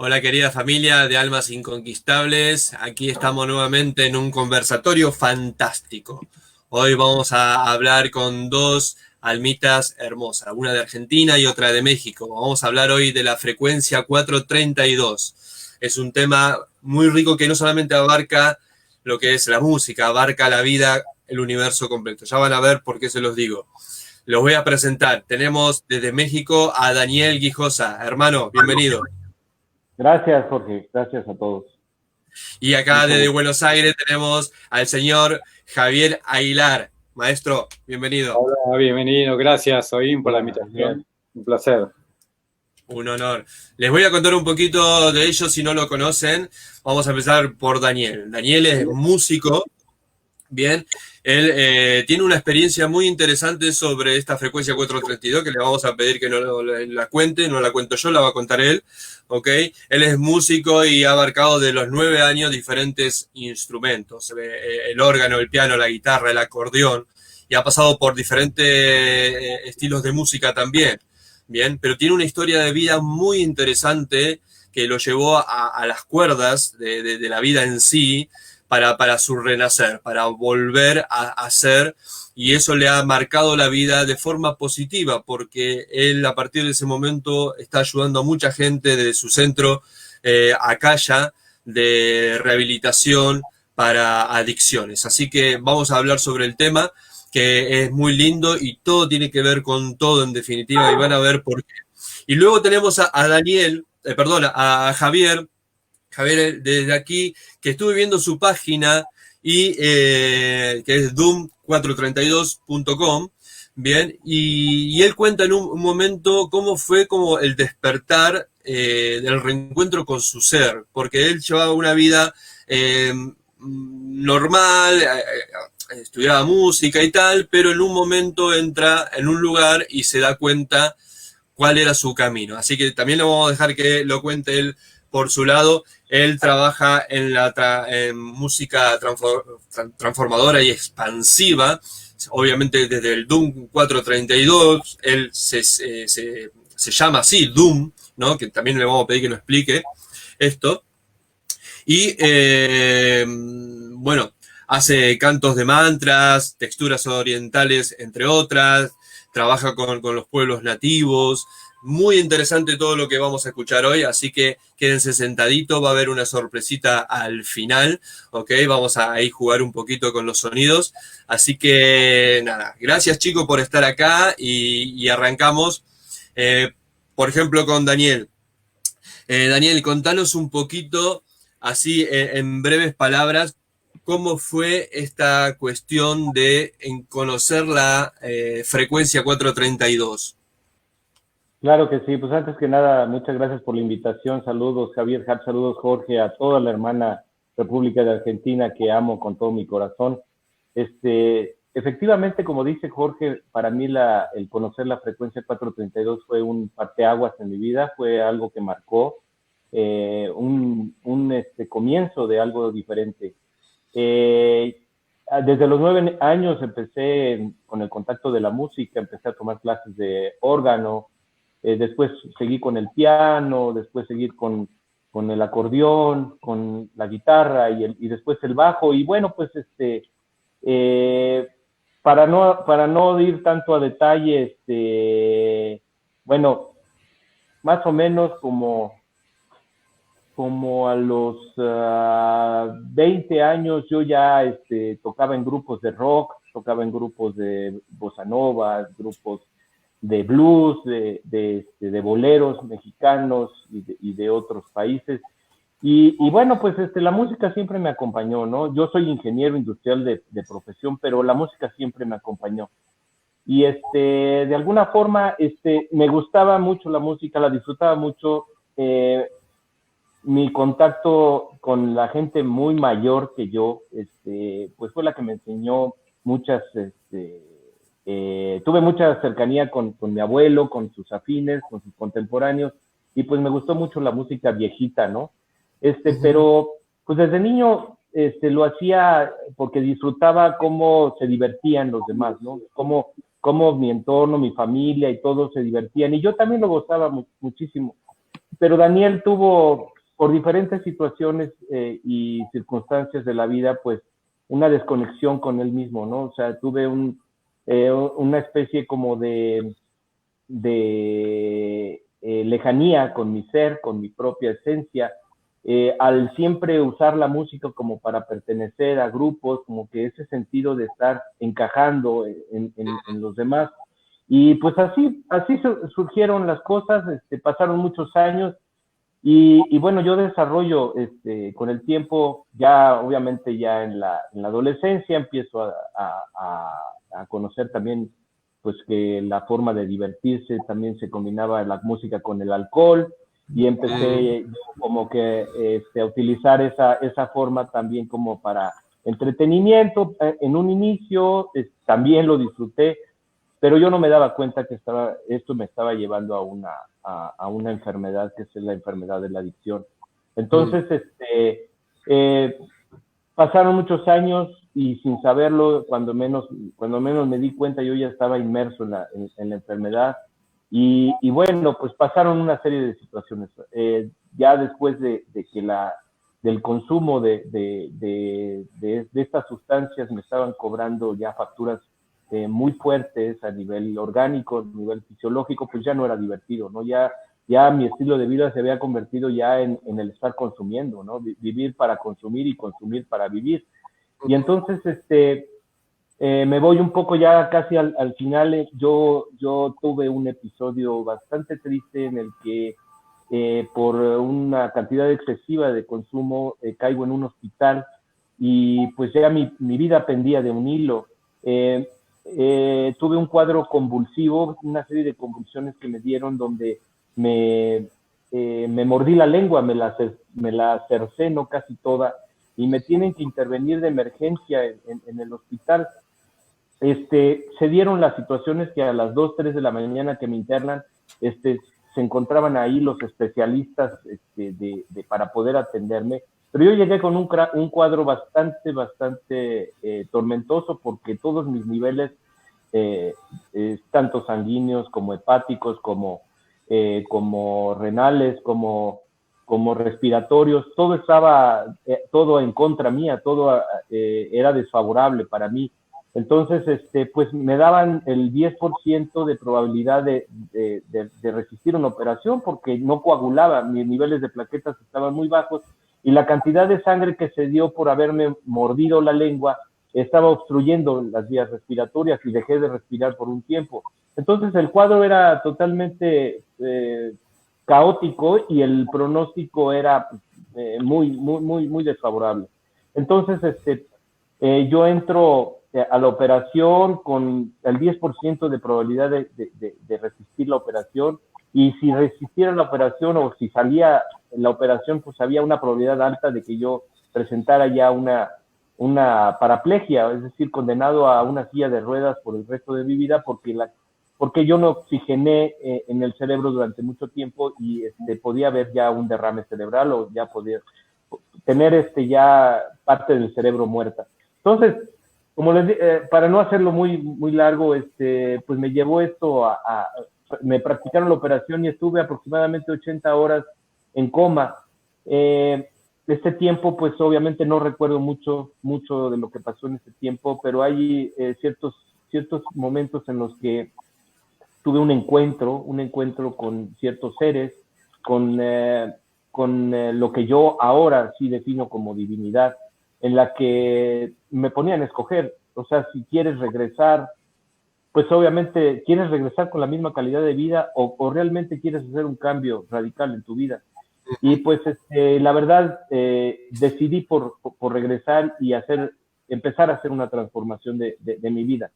Hola querida familia de Almas Inconquistables, aquí estamos nuevamente en un conversatorio fantástico. Hoy vamos a hablar con dos almitas hermosas, una de Argentina y otra de México. Vamos a hablar hoy de la frecuencia 432. Es un tema muy rico que no solamente abarca lo que es la música, abarca la vida, el universo completo. Ya van a ver por qué se los digo. Los voy a presentar. Tenemos desde México a Daniel Guijosa. Hermano, bienvenido. Gracias, Jorge. Gracias a todos. Y acá Mucho desde gusto. Buenos Aires tenemos al señor Javier Aguilar. Maestro, bienvenido. Hola, bienvenido. Gracias, Soín, por la Hola, Javier. invitación. Un placer. Un honor. Les voy a contar un poquito de ellos si no lo conocen. Vamos a empezar por Daniel. Daniel es músico. Bien, él tiene una experiencia muy interesante sobre esta frecuencia 432 que le vamos a pedir que no la cuente, no la cuento yo, la va a contar él, ¿ok? Él es músico y ha abarcado de los 9 años diferentes instrumentos, el órgano, el piano, la guitarra, el acordeón, y ha pasado por diferentes estilos de música también, bien, pero tiene una historia de vida muy interesante que lo llevó a las cuerdas de la vida en sí, para su renacer, para volver a ser, y eso le ha marcado la vida de forma positiva, porque él a partir de ese momento está ayudando a mucha gente de su centro Acaya de rehabilitación para adicciones. Así que vamos a hablar sobre el tema, que es muy lindo y todo tiene que ver con todo en definitiva, y van a ver por qué. Y luego tenemos a Daniel, a Javier, desde aquí, que estuve viendo su página y que es doom432.com, bien, y él cuenta en un momento cómo fue como el despertar del reencuentro con su ser, porque él llevaba una vida normal, estudiaba música y tal, pero en un momento entra en un lugar y se da cuenta cuál era su camino. Así que también le vamos a dejar que lo cuente él por su lado. Él trabaja en música transformadora y expansiva, obviamente desde el Doom 432, él se llama así, Doom, ¿no? Que también le vamos a pedir que nos explique esto. Y bueno, hace cantos de mantras, texturas orientales, entre otras, trabaja con los pueblos nativos. Muy interesante todo lo que vamos a escuchar hoy, así que quédense sentaditos, va a haber una sorpresita al final, ¿ok? Vamos a ahí jugar un poquito con los sonidos. Así que nada, gracias chicos por estar acá y arrancamos, por ejemplo, con Daniel. Daniel, contanos un poquito, así en breves palabras, cómo fue esta cuestión de conocer la frecuencia 432. Claro que sí. Pues antes que nada, muchas gracias por la invitación. Saludos, Javier, saludos, Jorge, a toda la hermana República de Argentina que amo con todo mi corazón. Efectivamente, como dice Jorge, para mí el conocer la frecuencia 432 fue un parteaguas en mi vida, fue algo que marcó un comienzo de algo diferente. Desde los 9 años empecé con el contacto de la música, empecé a tomar clases de órgano, después seguí con el piano, después seguí con el acordeón, con la guitarra y después el bajo. Y bueno, pues para no ir tanto a detalle, bueno, más o menos como a los 20 años yo ya tocaba en grupos de rock, tocaba en grupos de bossa nova, grupos de blues, de boleros mexicanos y de otros países. Y bueno, pues la música siempre me acompañó, ¿no? Yo soy ingeniero industrial de profesión, pero la música siempre me acompañó. Y de alguna forma me gustaba mucho la música, la disfrutaba mucho. Mi contacto con la gente muy mayor que yo, pues fue la que me enseñó muchas, tuve mucha cercanía con mi abuelo, con sus afines, con sus contemporáneos, y pues me gustó mucho la música viejita, ¿no? Pero pues desde niño lo hacía porque disfrutaba cómo se divertían los demás, ¿no? Cómo mi entorno, mi familia y todos se divertían, y yo también lo gozaba muchísimo. pero Daniel tuvo, por diferentes situaciones y circunstancias de la vida, pues una desconexión con él mismo, ¿no? O sea, tuve una especie como de lejanía con mi ser, con mi propia esencia, al siempre usar la música como para pertenecer a grupos, como que ese sentido de estar encajando en los demás. Y pues así surgieron las cosas, pasaron muchos años y bueno, yo desarrollo con el tiempo, ya obviamente ya en la adolescencia empiezo a conocer también pues que la forma de divertirse también se combinaba la música con el alcohol y empecé como que a utilizar esa forma también como para entretenimiento. En un inicio también lo disfruté, pero yo no me daba cuenta que esto me estaba llevando a una enfermedad que es la enfermedad de la adicción. Entonces, pasaron muchos años y sin saberlo, cuando menos me di cuenta, yo ya estaba inmerso en la enfermedad. Y bueno, pues pasaron una serie de situaciones. Ya después de que del consumo de estas sustancias me estaban cobrando ya facturas muy fuertes a nivel orgánico, a nivel fisiológico, pues ya no era divertido, ¿no? Ya mi estilo de vida se había convertido ya en el estar consumiendo, ¿no? Vivir para consumir y consumir para vivir. Y entonces, me voy un poco ya casi al final. Yo tuve un episodio bastante triste en el que por una cantidad excesiva de consumo caigo en un hospital y pues ya mi vida pendía de un hilo. Tuve un cuadro convulsivo, una serie de convulsiones que me dieron donde me mordí la lengua, me la cerceno casi toda y me tienen que intervenir de emergencia en el hospital. Se dieron las situaciones que a las 2, 3 de la mañana que me internan, se encontraban ahí los especialistas para poder atenderme, pero yo llegué con un cuadro bastante tormentoso porque todos mis niveles, tanto sanguíneos como hepáticos, como renales, como respiratorios, todo estaba, todo en contra mía, todo era desfavorable para mí. Entonces, pues me daban el 10% de probabilidad de resistir una operación porque no coagulaba, mis niveles de plaquetas estaban muy bajos y la cantidad de sangre que se dio por haberme mordido la lengua estaba obstruyendo las vías respiratorias y dejé de respirar por un tiempo. Entonces el cuadro era totalmente caótico y el pronóstico era muy desfavorable. Entonces, yo entro a la operación con el 10% de probabilidad de resistir la operación, y si resistiera la operación o si salía la operación, pues había una probabilidad alta de que yo presentara ya una paraplegia, es decir, condenado a una silla de ruedas por el resto de mi vida, porque yo no oxigené en el cerebro durante mucho tiempo y podía haber ya un derrame cerebral o ya podía tener ya parte del cerebro muerta. Entonces, como les dije, para no hacerlo muy largo, pues me llevó esto me practicaron la operación y estuve aproximadamente 80 horas en coma. Este tiempo, pues obviamente no recuerdo mucho de lo que pasó en este tiempo, pero hay ciertos momentos en los que tuve un encuentro con ciertos seres, con lo que yo ahora sí defino como divinidad, en la que me ponían a escoger. O sea, si quieres regresar, pues obviamente quieres regresar con la misma calidad de vida o realmente quieres hacer un cambio radical en tu vida. Y pues la verdad decidí por regresar y empezar a hacer una transformación de mi vida.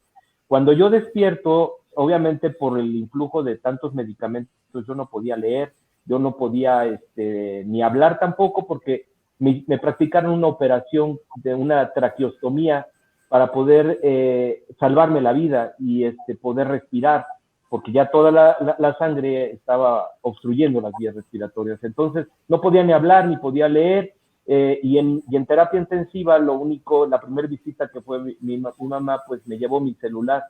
Cuando yo despierto, obviamente por el influjo de tantos medicamentos, yo no podía leer, yo no podía ni hablar tampoco, porque me practicaron una operación de una traqueostomía para poder salvarme la vida y poder respirar, porque ya toda la sangre estaba obstruyendo las vías respiratorias. Entonces no podía ni hablar ni podía leer, y en terapia intensiva la primera visita que fue mi mamá, pues me llevó mi celular.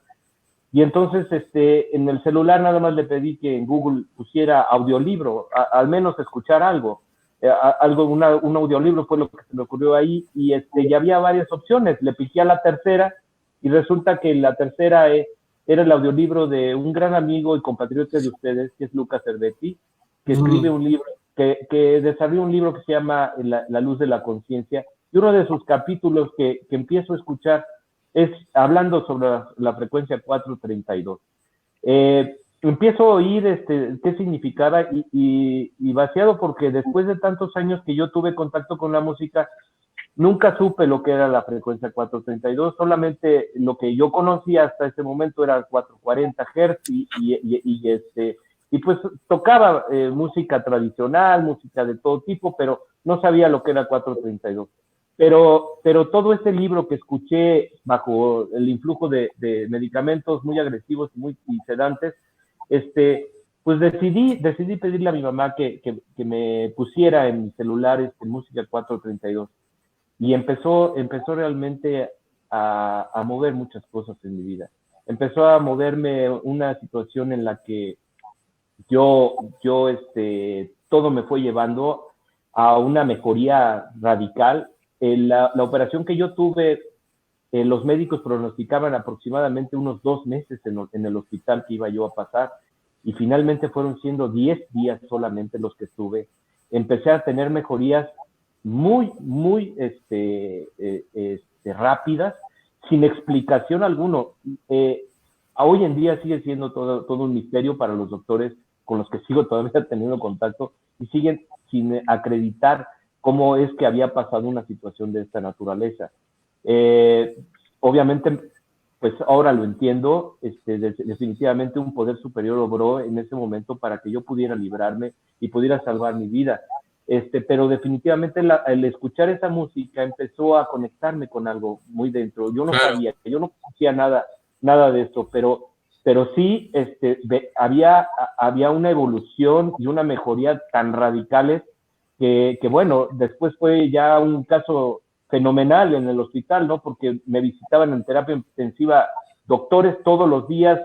Y entonces en el celular nada más le pedí que en Google pusiera audiolibro, al menos escuchar algo. Un audiolibro fue lo que se me ocurrió ahí, y ya había varias opciones. Le piqué a la tercera y resulta que la tercera era el audiolibro de un gran amigo y compatriota de ustedes, que es Lucas Cervetti, que escribe un libro, que desarrolló un libro que se llama La luz de la conciencia, y uno de sus capítulos que empiezo a escuchar es hablando sobre la frecuencia 432. Empiezo a oír qué significaba, y vaciado, porque después de tantos años que yo tuve contacto con la música, nunca supe lo que era la frecuencia 432, solamente lo que yo conocía hasta ese momento era 440 Hz, y pues tocaba música tradicional, música de todo tipo, pero no sabía lo que era 432. Pero todo ese libro que escuché bajo el influjo de medicamentos muy agresivos y sedantes, pues decidí pedirle a mi mamá que me pusiera en mi celular música 432. Y empezó realmente a mover muchas cosas en mi vida. Empezó a moverme una situación en la que todo me fue llevando a una mejoría radical. La operación que yo tuve, los médicos pronosticaban aproximadamente unos 2 meses en el hospital que iba yo a pasar, y finalmente fueron siendo 10 días solamente los que tuve. Empecé a tener mejorías muy, muy rápidas, sin explicación alguno. Hoy en día sigue siendo todo un misterio para los doctores con los que sigo todavía teniendo contacto, y siguen sin acreditar cómo es que había pasado una situación de esta naturaleza. Obviamente, pues ahora lo entiendo, definitivamente un poder superior obró en ese momento para que yo pudiera librarme y pudiera salvar mi vida. Pero definitivamente el escuchar esa música empezó a conectarme con algo muy dentro. Yo no sabía, yo no conocía nada de esto, pero sí había una evolución y una mejoría tan radicales que bueno, después fue ya un caso fenomenal en el hospital, ¿no? Porque me visitaban en terapia intensiva doctores todos los días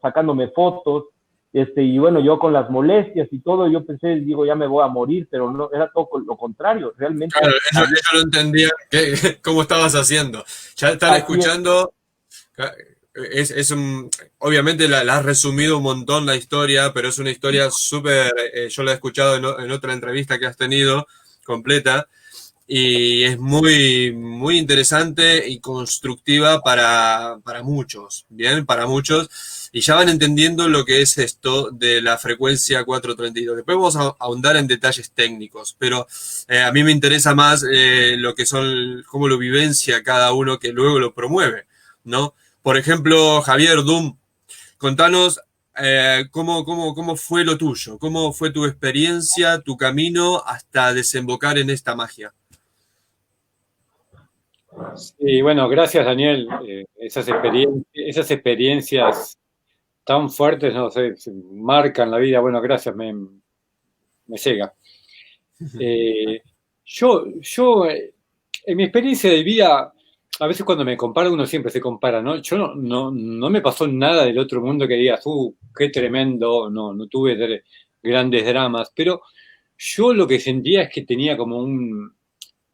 sacándome fotos, y bueno, yo con las molestias y todo, yo pensé, digo, ya me voy a morir, pero no, era todo lo contrario, realmente. Claro, ellos no entendían cómo estabas haciendo. Ya están escuchando. Obviamente la has resumido un montón la historia, pero es una historia súper, yo la he escuchado en otra entrevista que has tenido, completa, y es muy, muy interesante y constructiva para muchos, ¿bien? Para muchos, y ya van entendiendo lo que es esto de la frecuencia 432. Después vamos a ahondar en detalles técnicos, pero a mí me interesa más lo que son, cómo lo vivencia cada uno que luego lo promueve, ¿no? Por ejemplo, Javier Doom, contanos cómo fue lo tuyo, cómo fue tu experiencia, tu camino hasta desembocar en esta magia. Sí, bueno, gracias Daniel. Esas experiencias tan fuertes, no sé, marcan la vida. Bueno, gracias, me llega. Yo, en mi experiencia de vida, a veces cuando me comparo, uno siempre se compara, ¿no? Yo no me pasó nada del otro mundo que digas, qué tremendo, no tuve grandes dramas, pero yo lo que sentía es que tenía como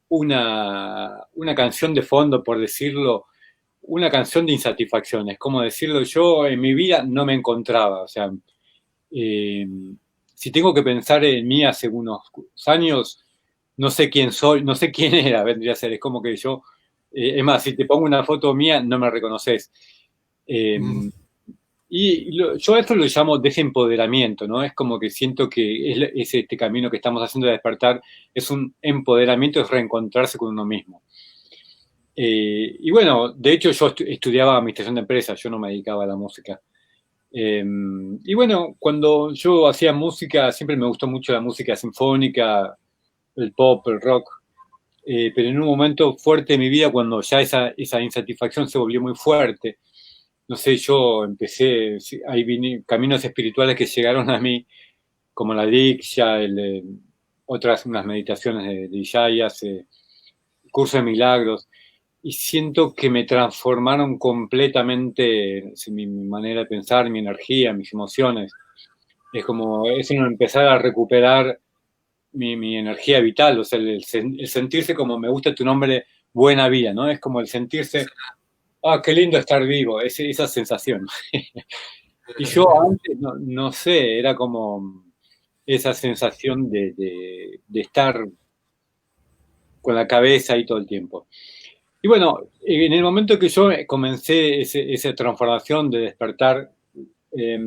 una canción de fondo, por decirlo, una canción de insatisfacciones, como decirlo, yo en mi vida no me encontraba, o sea, si tengo que pensar en mí hace unos años, no sé quién soy, no sé quién era, vendría a ser, es como que yo, es más, si te pongo una foto mía, no me reconoces. Yo a esto lo llamo desempoderamiento, ¿no? Es como que siento que es este camino que estamos haciendo de despertar, es un empoderamiento, es reencontrarse con uno mismo. Y bueno, de hecho yo estudiaba administración de empresas, yo no me dedicaba a la música. Y bueno, cuando yo hacía música, siempre me gustó mucho la música sinfónica, el pop, el rock, pero en un momento fuerte de mi vida, cuando ya esa insatisfacción se volvió muy fuerte, no sé, yo empecé, hay caminos espirituales que llegaron a mí, como la Diksha, unas meditaciones de Ishayas, curso de milagros, y siento que me transformaron completamente mi manera de pensar, mi energía, mis emociones. Es como, es uno empezar a recuperar mi energía vital, o sea, el sentirse como me gusta tu nombre, buena vida, ¿no? Es como el sentirse, ah, qué lindo estar vivo, esa sensación. Y yo antes, no sé, era como esa sensación de estar con la cabeza ahí todo el tiempo. Y bueno, en el momento que yo comencé esa transformación de despertar, eh,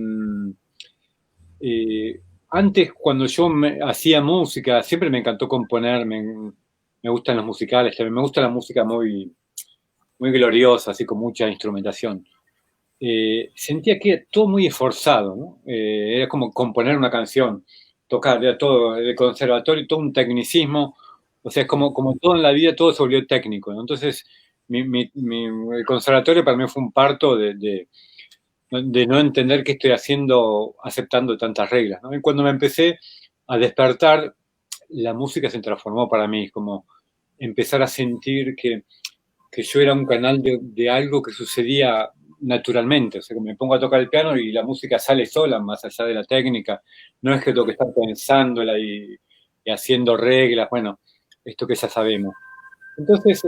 eh, antes cuando yo hacía música, siempre me encantó componer, me gustan los musicales, también me gusta la música muy, muy gloriosa, así con mucha instrumentación. Sentía que era todo muy esforzado, ¿no? Era como componer una canción, tocar, era todo, el conservatorio, todo un tecnicismo, o sea, es como todo en la vida, todo se volvió técnico, ¿no? Entonces, el conservatorio para mí fue un parto de no entender qué estoy haciendo aceptando tantas reglas, ¿no? Y cuando me empecé a despertar, la música se transformó para mí, como empezar a sentir que yo era un canal de algo que sucedía naturalmente, o sea, que me pongo a tocar el piano y la música sale sola, más allá de la técnica, no es que tengo que estar pensándola y haciendo reglas, bueno, esto que ya sabemos. Entonces,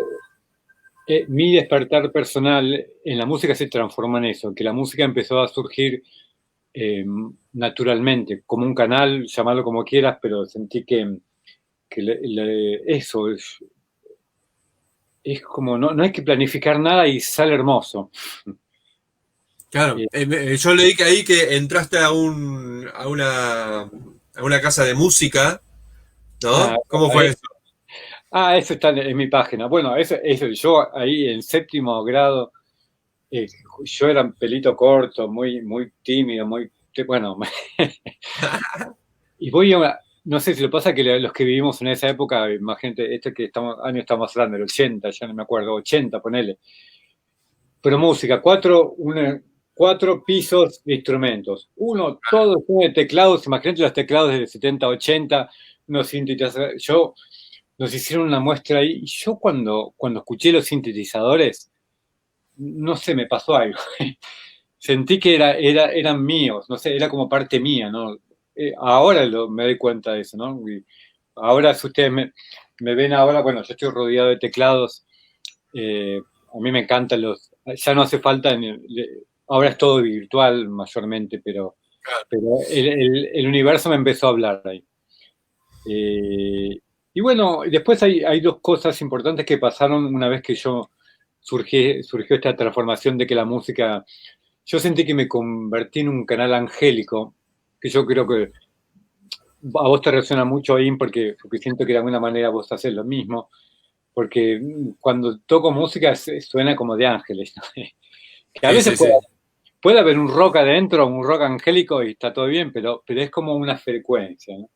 mi despertar personal en la música se transformó en eso, que la música empezó a surgir eh, naturalmente, como un canal, llamarlo como quieras, pero sentí que eso es como, no hay que planificar nada y sale hermoso. Claro, Eh, yo leí que ahí que entraste a una casa de música, ah, ¿no? ¿Cómo fue eso? eso está en mi página. Bueno, eso, yo ahí en séptimo grado, eh, yo era un pelito corto, muy, muy tímido, muy, bueno, y voy a, no sé si lo pasa que los que vivimos en esa época, imagínate, este que estamos hablando, el 80, ya no me acuerdo, 80, ponele. Pero música, cuatro pisos de instrumentos. Uno, todo lleno de teclados, imagínate los teclados de 70, 80, unos sintetizadores. Nos hicieron una muestra ahí, y yo cuando escuché los sintetizadores, no sé, me pasó algo. Sentí que eran míos, no sé, era como parte mía, ¿no? Ahora me doy cuenta de eso, ¿no? Y ahora, si ustedes me ven ahora, bueno, yo estoy rodeado de teclados, a mí me encantan ya no hace falta, ahora es todo virtual mayormente, pero el universo me empezó a hablar ahí. Eh, y bueno, después hay dos cosas importantes que pasaron una vez que surgió esta transformación de que la música, yo sentí que me convertí en un canal angélico, que yo creo que a vos te resuena mucho ahí porque siento que de alguna manera vos haces lo mismo, porque cuando toco música suena como de ángeles, ¿no? Que a Sí, veces sí, sí. puede haber un rock adentro, un rock angélico y está todo bien, pero es como una frecuencia, ¿no?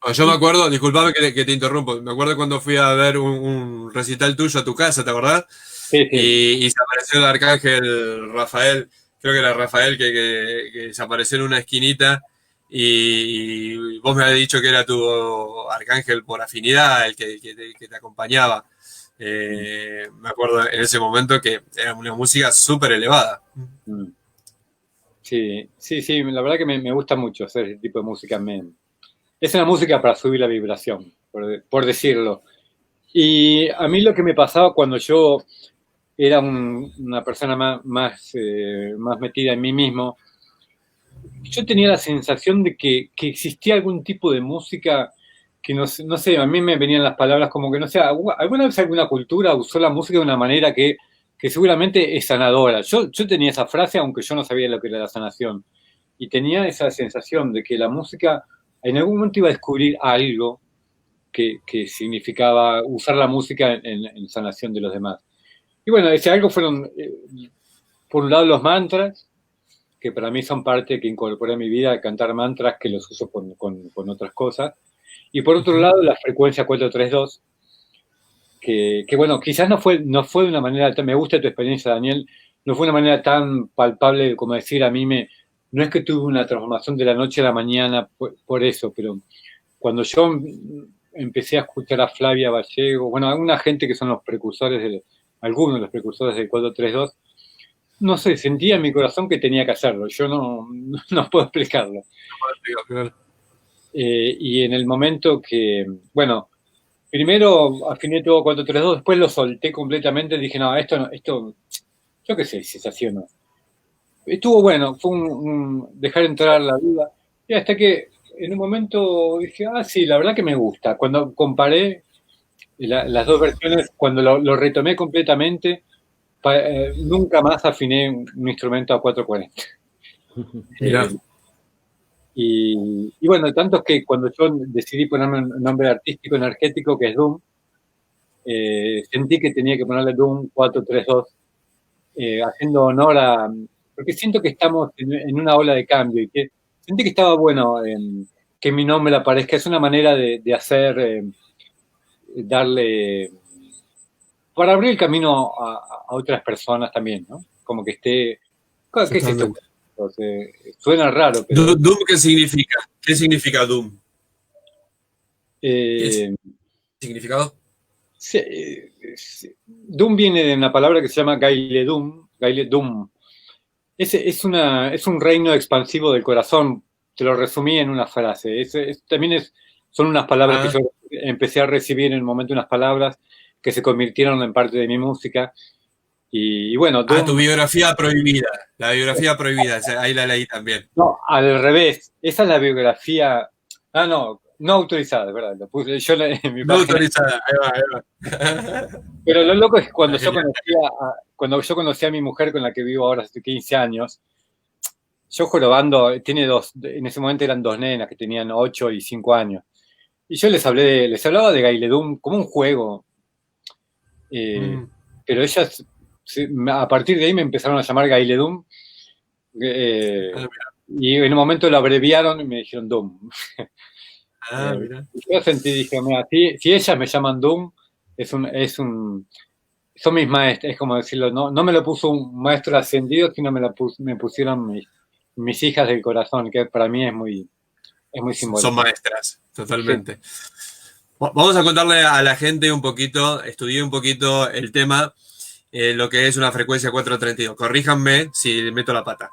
Bueno, yo me Y, acuerdo, disculpame que te interrumpo, me acuerdo cuando fui a ver un recital tuyo a tu casa, ¿te acordás? sí, sí. Y se apareció el arcángel Rafael, creo que era Rafael, que se apareció en una esquinita y vos me habías dicho que era tu arcángel por afinidad, que te acompañaba. Me acuerdo en ese momento que era una música súper elevada. Mm. Sí, sí, sí, la verdad que me gusta mucho hacer ese tipo de música. Es una música para subir la vibración, por decirlo. Y a mí lo que me pasaba cuando yo era una persona más metida en mí mismo, yo tenía la sensación de que existía algún tipo de música que no sé, a mí me venían las palabras como que no sé, alguna vez alguna cultura usó la música de una manera que seguramente es sanadora. Yo tenía esa frase, aunque yo no sabía lo que era la sanación, y tenía esa sensación de que la música en algún momento iba a descubrir algo que significaba usar la música en sanación de los demás. Y bueno, ese algo fueron, por un lado, los mantras, que para mí son parte que incorporé en mi vida, cantar mantras que los uso con otras cosas. Y por otro lado, la frecuencia 432, que bueno, quizás no fue de una manera, me gusta tu experiencia, Daniel, no fue de una manera tan palpable como decir a mí no es que tuve una transformación de la noche a la mañana por eso, pero cuando yo empecé a escuchar a Flavia Gallego, bueno, a una gente que son los precursores algunos de los precursores del 432, no sé, sentía en mi corazón que tenía que hacerlo. Yo no puedo explicarlo. Y en el momento que, bueno, primero afiné todo 432, después lo solté completamente, dije, no, esto, yo qué sé si es así o no. Estuvo bueno, fue un dejar entrar la duda, y hasta que en un momento dije, sí, la verdad que me gusta. Cuando comparé las dos versiones, cuando lo retomé completamente, nunca más afiné un instrumento a 440. Y bueno, tanto es que cuando yo decidí ponerme un nombre artístico energético, que es Doom, sentí que tenía que ponerle Doom 432, haciendo honor a... Porque siento que estamos en una ola de cambio y que sentí que estaba bueno que mi nombre aparezca. Es una manera de hacer, darle... para abrir el camino a otras personas también, ¿no? Como que esté... ¿Qué es esto? Suena raro, pero... ¿Doom qué significa? ¿Qué significa Doom? ¿Qué significado? Doom viene de una palabra que se llama Gailedum. Es un reino expansivo del corazón. Te lo resumí en una frase. Son unas palabras que yo empecé a recibir en el momento, unas palabras que se convirtieron en parte de mi música. Y bueno, Doom, tu biografía prohibida. La biografía prohibida, ahí la leí también. No, al revés. Esa es la biografía. No autorizada, ¿verdad? Lo puse yo en mi no página. Autorizada, ahí va. Pero lo loco es que cuando yo conocí a mi mujer con la que vivo ahora hace 15 años, yo jorobando, en ese momento eran dos nenas que tenían 8 y 5 años. Y yo les hablaba de Gailedum como un juego. Pero ellas, a partir de ahí me empezaron a llamar Gailedum. Y en un momento lo abreviaron y me dijeron Doom. Yo sentí, dije, mira, si ellas me llaman Doom, son mis maestros, es como decirlo, no me lo puso un maestro ascendido, sino me pusieron mis hijas del corazón, que para mí es muy simbólico. Son maestras, totalmente. Sí. Vamos a contarle a la gente un poquito, estudié un poquito el tema, lo que es una frecuencia 432. Corríjanme si meto la pata.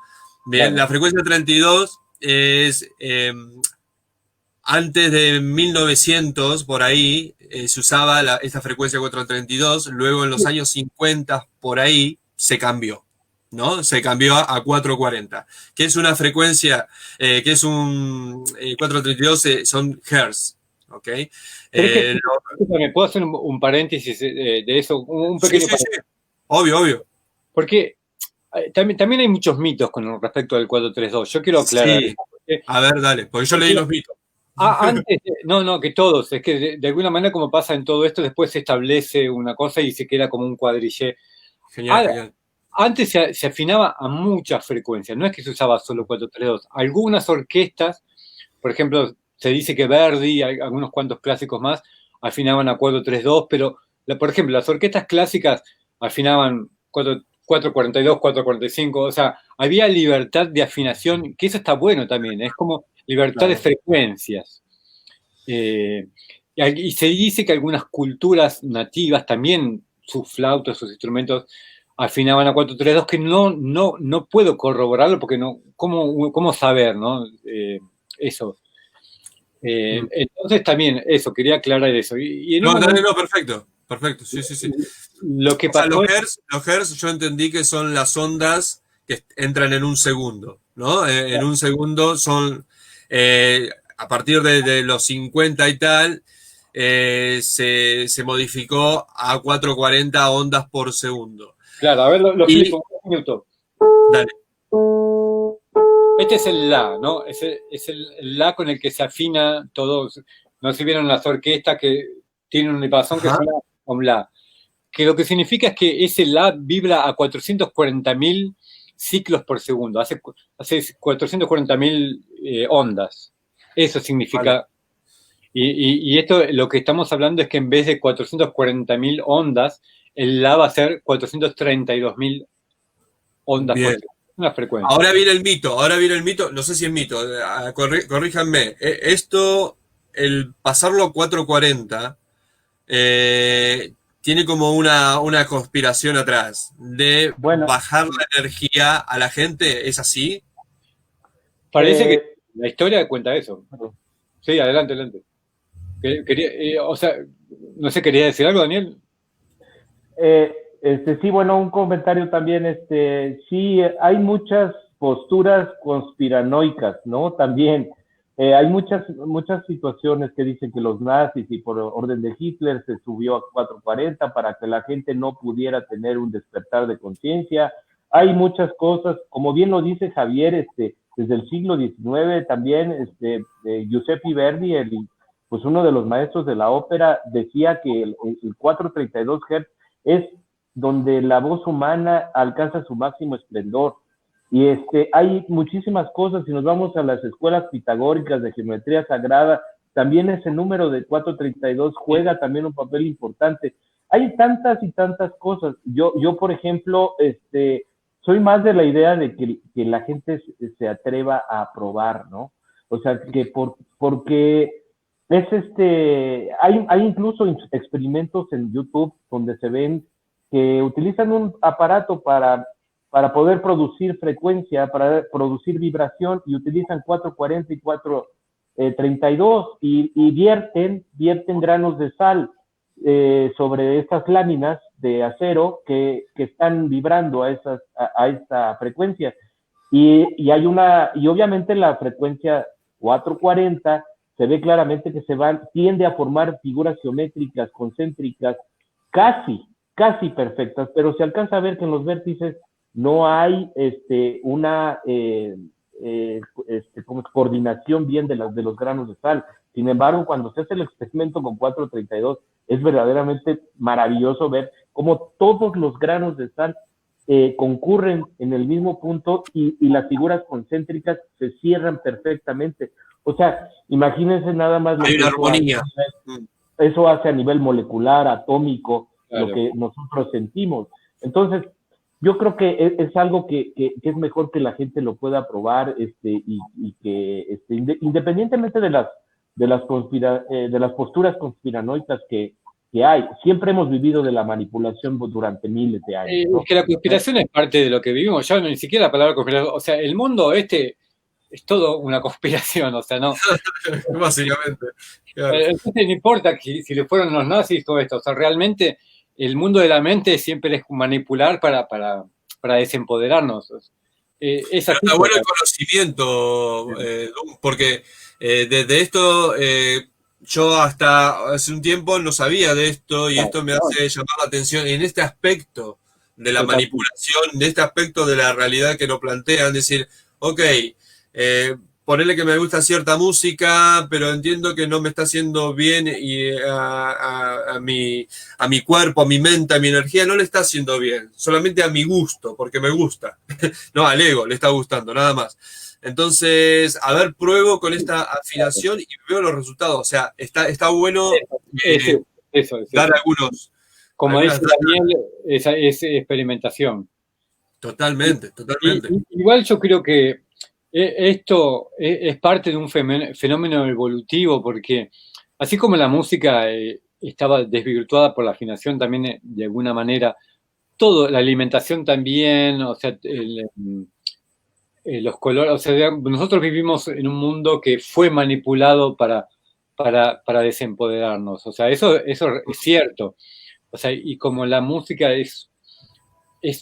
Bien, claro. La frecuencia 32 es... antes de 1900, por ahí, se usaba esta frecuencia 432, luego en los años 50, por ahí, se cambió, ¿no? Se cambió a 440, que es una frecuencia, que es un 432, son hertz, ¿ok? ¿Me puedo hacer un paréntesis de eso? Un pequeño paréntesis. Sí. Obvio. Porque también hay muchos mitos con respecto al 432. Yo quiero aclarar. Sí. A ver, dale, porque yo leí los mitos. Antes, que todos, es que de alguna manera como pasa en todo esto, después se establece una cosa y se queda como un cuadrillé. Genial. Antes se afinaba a muchas frecuencias, no es que se usaba solo 432. Algunas orquestas, por ejemplo, se dice que Verdi, hay algunos cuantos clásicos más, afinaban a 432, pero, por ejemplo, las orquestas clásicas afinaban 442, 445, o sea, había libertad de afinación, que eso está bueno también, es como libertad de frecuencias. Y se dice que algunas culturas nativas también, sus flautas, sus instrumentos, afinaban a 432, que no puedo corroborarlo porque ¿cómo saber, no? Eso. Entonces también, eso, quería aclarar eso. Perfecto, sí. Lo que pasó los hertz yo entendí que son las ondas que entran en un segundo, ¿no? En un segundo son... a partir de los 50 y tal, se modificó a 440 ondas por segundo. Claro, a ver, lo explico un minuto. Dale. Este es el La, ¿no? Es el La con el que se afina todo. No sé si vieron las orquestas que tienen un lipazón que suena con La. Que lo que significa es que ese La vibra a 440.000 ciclos por segundo. Hace 440.000 ondas. Eso significa. Vale. Y esto, lo que estamos hablando es que en vez de 440.000 ondas, el La va a ser 432.000 ondas por segundo. Una frecuencia. Ahora viene el mito, no sé si es mito, corríjanme. Esto, el pasarlo a 440, tiene como una conspiración atrás de Bueno, bajar la energía a la gente, ¿es así? Parece que eh, la historia cuenta eso. Sí, adelante, adelante. Quería, o sea, no sé, ¿quería decir algo, Daniel? sí, bueno, un comentario también, sí, hay muchas posturas conspiranoicas, ¿no? También hay muchas situaciones que dicen que los nazis y por orden de Hitler se subió a 440 para que la gente no pudiera tener un despertar de conciencia. Hay muchas cosas, como bien lo dice Javier, desde el siglo XIX también, Giuseppe Verdi, pues uno de los maestros de la ópera, decía que el 432 Hz es donde la voz humana alcanza su máximo esplendor. Y hay muchísimas cosas, si nos vamos a las escuelas pitagóricas de geometría sagrada, también ese número de 432 juega también un papel importante. Hay tantas y tantas cosas. Yo por ejemplo, soy más de la idea de que la gente se atreva a probar, ¿no? O sea, porque es hay incluso experimentos en YouTube donde se ven que utilizan un aparato para poder producir frecuencia, para producir vibración, y utilizan 440 y 432 y vierten granos de sal sobre estas láminas de acero que están vibrando a esta frecuencia. Y obviamente la frecuencia 440 se ve claramente que tiende a formar figuras geométricas, concéntricas, casi perfectas, pero se alcanza a ver que en los vértices no hay una coordinación bien de los granos de sal. Sin embargo, cuando se hace el experimento con 432, es verdaderamente maravilloso ver cómo todos los granos de sal concurren en el mismo punto y las figuras concéntricas se cierran perfectamente. O sea, imagínense nada más lo Hay que una armonía. eso hace a nivel molecular, atómico, Claro. lo que nosotros sentimos. Entonces, yo creo que es algo que es mejor que la gente lo pueda probar y que independientemente de las posturas conspiranoicas que hay, siempre hemos vivido de la manipulación durante miles de años, ¿no? Es que la conspiración es parte de lo que vivimos. Ya ni siquiera la palabra conspiración. O sea, el mundo es todo una conspiración. O sea, no. Básicamente. Claro. Entonces no importa si le fueron los nazis todo esto. O sea, realmente el mundo de la mente siempre es manipular para desempoderarnos. Es así. Está bueno el conocimiento, porque desde esto yo hasta hace un tiempo no sabía de esto y esto me hace llamar la atención en este aspecto de la manipulación, de este aspecto de la realidad que lo plantean, decir, ok, ponerle que me gusta cierta música, pero entiendo que no me está haciendo bien y a mi cuerpo, a mi mente, a mi energía, no le está haciendo bien, solamente a mi gusto, porque me gusta. No, al ego le está gustando, nada más. Entonces, a ver, pruebo con esta afinación y veo los resultados. O sea, está bueno Eso. dar algunos. Como algunas dice Daniel, es experimentación. Totalmente. Igual yo creo que esto es parte de un fenómeno evolutivo, porque así como la música estaba desvirtuada por la afinación también de alguna manera, la alimentación también, o sea, los colores, o sea, nosotros vivimos en un mundo que fue manipulado para desempoderarnos, o sea, eso es cierto, o sea, y como la música es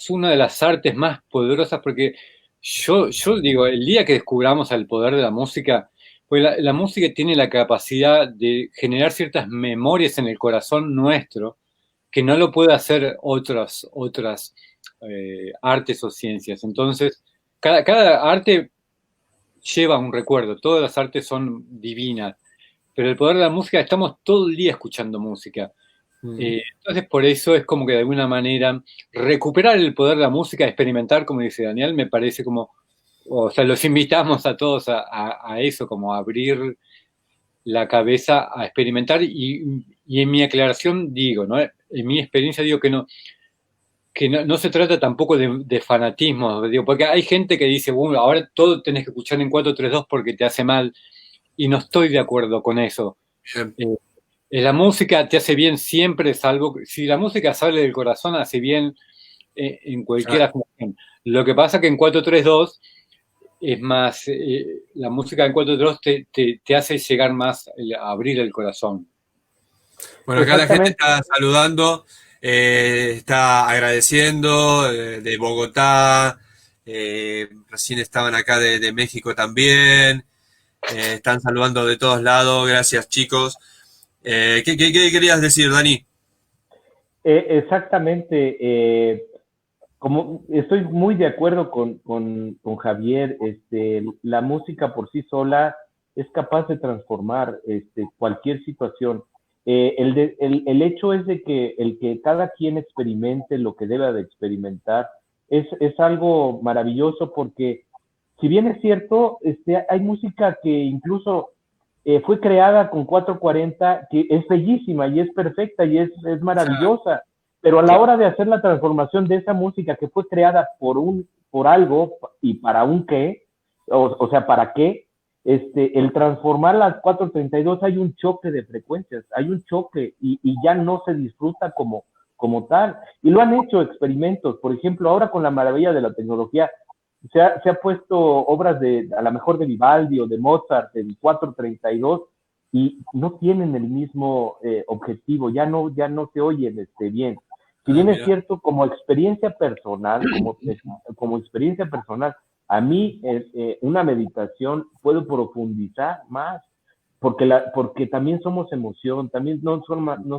una de las artes más poderosas, porque yo digo, el día que descubramos el poder de la música, pues la música tiene la capacidad de generar ciertas memorias en el corazón nuestro que no lo puede hacer otras artes o ciencias. Entonces, cada arte lleva un recuerdo, todas las artes son divinas, pero el poder de la música, estamos todo el día escuchando música. Entonces, por eso es como que de alguna manera recuperar el poder de la música, experimentar, como dice Daniel, me parece como, o sea, los invitamos a todos a eso, como a abrir la cabeza a experimentar y en mi aclaración digo, ¿no? En mi experiencia digo que no se trata tampoco de fanatismo, digo, porque hay gente que dice, bueno, ahora todo tenés que escuchar en 4-3-2 porque te hace mal, y no estoy de acuerdo con eso. La música te hace bien siempre, salvo si la música sale del corazón, hace bien en cualquier Claro. afinación. Lo que pasa que en 4-3-2 es más, la música en 4-3-2 te hace llegar más a abrir el corazón. Bueno, acá la gente Exactamente. está saludando, está agradeciendo de Bogotá, recién estaban acá de México también, están saludando de todos lados, gracias chicos. ¿Qué querías decir, Dani? Exactamente. Como estoy muy de acuerdo con Javier, la música por sí sola es capaz de transformar cualquier situación. El hecho es de que el que cada quien experimente lo que deba de experimentar es algo maravilloso porque si bien es cierto, hay música que incluso fue creada con 440, que es bellísima y es perfecta y es maravillosa, pero a la Claro. hora de hacer la transformación de esa música que fue creada por algo y para un qué, o sea, para qué, el transformar las 432 hay un choque de frecuencias, hay un choque y ya no se disfruta como tal. Y lo han hecho experimentos, por ejemplo, ahora con la maravilla de la tecnología, se ha puesto obras a lo mejor de Vivaldi o de Mozart en 432 y no tienen el mismo objetivo, ya no se oyen bien. Si Ah, bien es mira. cierto, como experiencia personal, como experiencia personal, a mí una meditación puedo profundizar más, porque también somos emoción, también no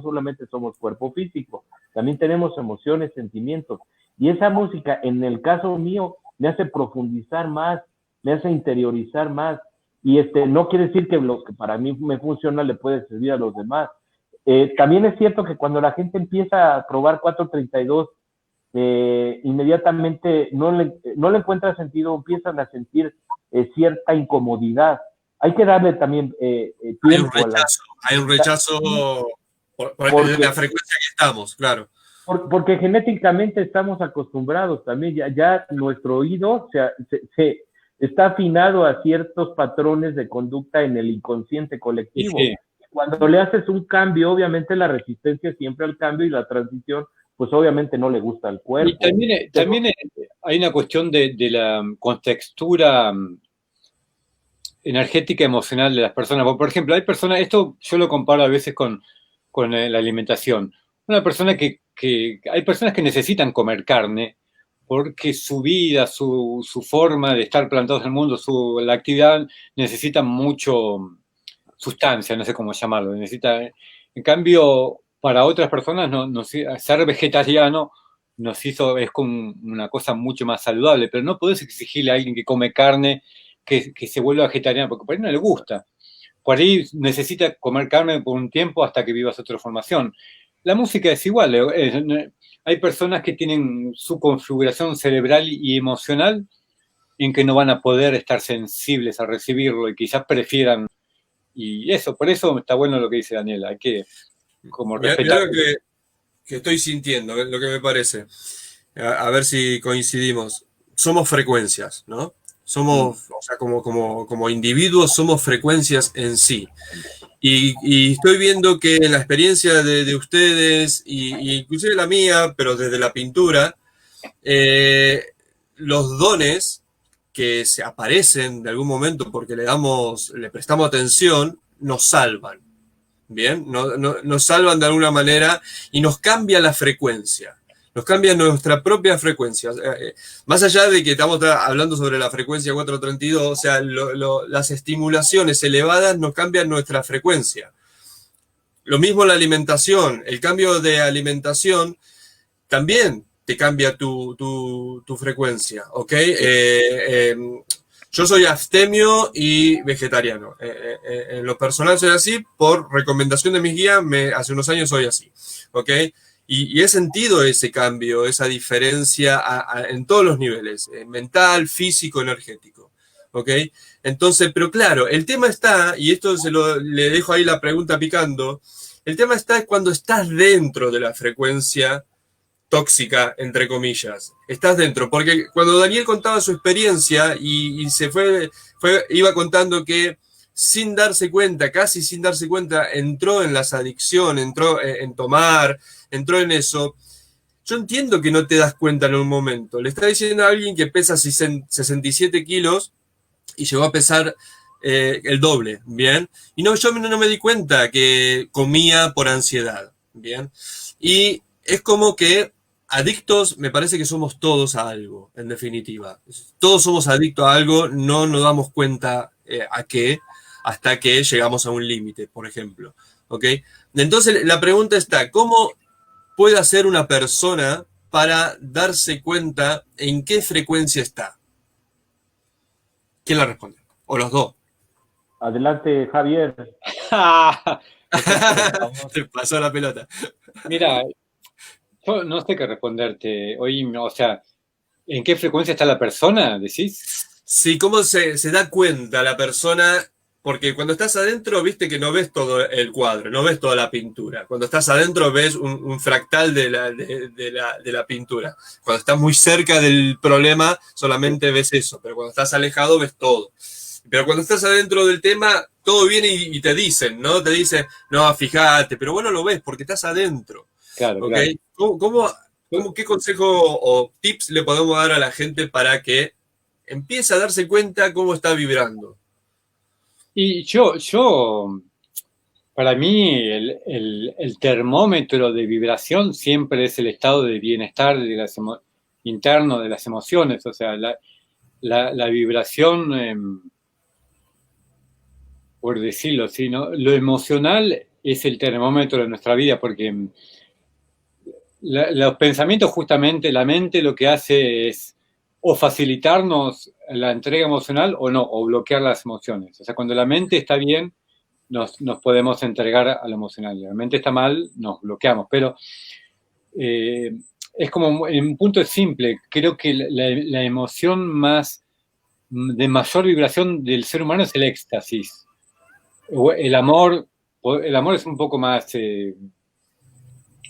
solamente somos cuerpo físico, también tenemos emociones, sentimientos. Y esa música, en el caso mío, me hace profundizar más, me hace interiorizar más. Y no quiere decir que lo que para mí me funciona le puede servir a los demás. También es cierto que cuando la gente empieza a probar 432, inmediatamente no le encuentra sentido, empiezan a sentir cierta incomodidad. Hay que darle también tiempo a las... Hay un rechazo por la Porque frecuencia que estamos, claro. porque genéticamente estamos acostumbrados también, ya nuestro oído se está afinado a ciertos patrones de conducta en el inconsciente Y colectivo. sí. Cuando le haces un cambio, obviamente la resistencia siempre al cambio y la transición, pues obviamente no le gusta al Y cuerpo. también, Pero, hay una cuestión de la contextura energética emocional de las personas. Por ejemplo, hay personas, esto yo lo comparo a veces con la alimentación. Una persona hay personas que necesitan comer carne porque su vida, su forma de estar plantados en el mundo, la actividad necesita mucho sustancia, no sé cómo llamarlo. En cambio, para otras personas, ser vegetariano es como una cosa mucho más saludable, pero no podés exigirle a alguien que come carne que se vuelva vegetariano, porque por ahí no le gusta. Por ahí necesita comer carne por un tiempo hasta que viva su transformación. La música es igual. Hay personas que tienen su configuración cerebral y emocional en que no van a poder estar sensibles a recibirlo y quizás prefieran. Y eso, por eso está bueno lo que dice Daniela. Hay que como Mirá respetar. que estoy sintiendo, lo que me parece. A ver si coincidimos. Somos frecuencias, ¿no? Somos, o sea, como individuos somos frecuencias en sí. Y estoy viendo que en la experiencia de ustedes, y inclusive la mía, pero desde la pintura, eh, los dones que se aparecen de algún momento porque le prestamos atención, nos salvan. Bien, nos salvan de alguna manera y nos cambia la frecuencia. Nos cambia nuestra propia frecuencia. Más allá de que estamos hablando sobre la frecuencia 432, o sea, las estimulaciones elevadas nos cambian nuestra frecuencia. Lo mismo la alimentación. El cambio de alimentación también te cambia tu frecuencia, ¿ok? Yo soy abstemio y vegetariano. En lo personal soy así, por recomendación de mis guías, hace unos años soy así, ¿ok? Y he sentido ese cambio, esa diferencia en todos los niveles, mental, físico, energético, ¿ok? Entonces, pero claro, el tema está, y esto le dejo ahí la pregunta picando, el tema está cuando estás dentro de la frecuencia tóxica, entre comillas. Estás dentro, porque cuando Daniel contaba su experiencia y iba contando que sin darse cuenta, casi sin darse cuenta, entró en las adicciones, entró en tomar, entró en eso. Yo entiendo que no te das cuenta en un momento. Le está diciendo a alguien que pesa 67 kilos y llegó a pesar el doble, ¿bien? Y no, yo no me di cuenta que comía por ansiedad, ¿bien? Y es como que adictos, me parece que somos todos a algo, en definitiva. Todos somos adictos a algo, no nos damos cuenta a qué, hasta que llegamos a un límite, por ejemplo, ¿ok? Entonces la pregunta está, ¿cómo puede hacer una persona para darse cuenta en qué frecuencia está? ¿Quién la responde? O los dos. Adelante, Javier. Te pasó la pelota. Mira, yo no sé qué responderte. Hoy, o sea, ¿en qué frecuencia está la persona, decís? Sí, ¿cómo se da cuenta la persona? Porque cuando estás adentro, viste que no ves todo el cuadro, no ves toda la pintura. Cuando estás adentro ves un fractal de la pintura. Cuando estás muy cerca del problema, solamente ves eso. Pero cuando estás alejado, ves todo. Pero cuando estás adentro del tema, todo viene y te dicen, ¿no? Te dicen, no, fíjate, pero vos no lo ves porque estás adentro. Claro, ¿Okay? claro. ¿Qué consejo o tips le podemos dar a la gente para que empiece a darse cuenta cómo está vibrando? Y para mí, el termómetro de vibración siempre es el estado de bienestar interno de las emociones. O sea, la vibración, por decirlo así, ¿no? Lo emocional es el termómetro de nuestra vida, porque los pensamientos, justamente, la mente lo que hace es o facilitarnos la entrega emocional o no, o bloquear las emociones. O sea, cuando la mente está bien, nos podemos entregar a lo emocional. Si la mente está mal, nos bloqueamos. Pero es como, en un punto simple, creo que la emoción de mayor vibración del ser humano es el éxtasis. El amor es un poco más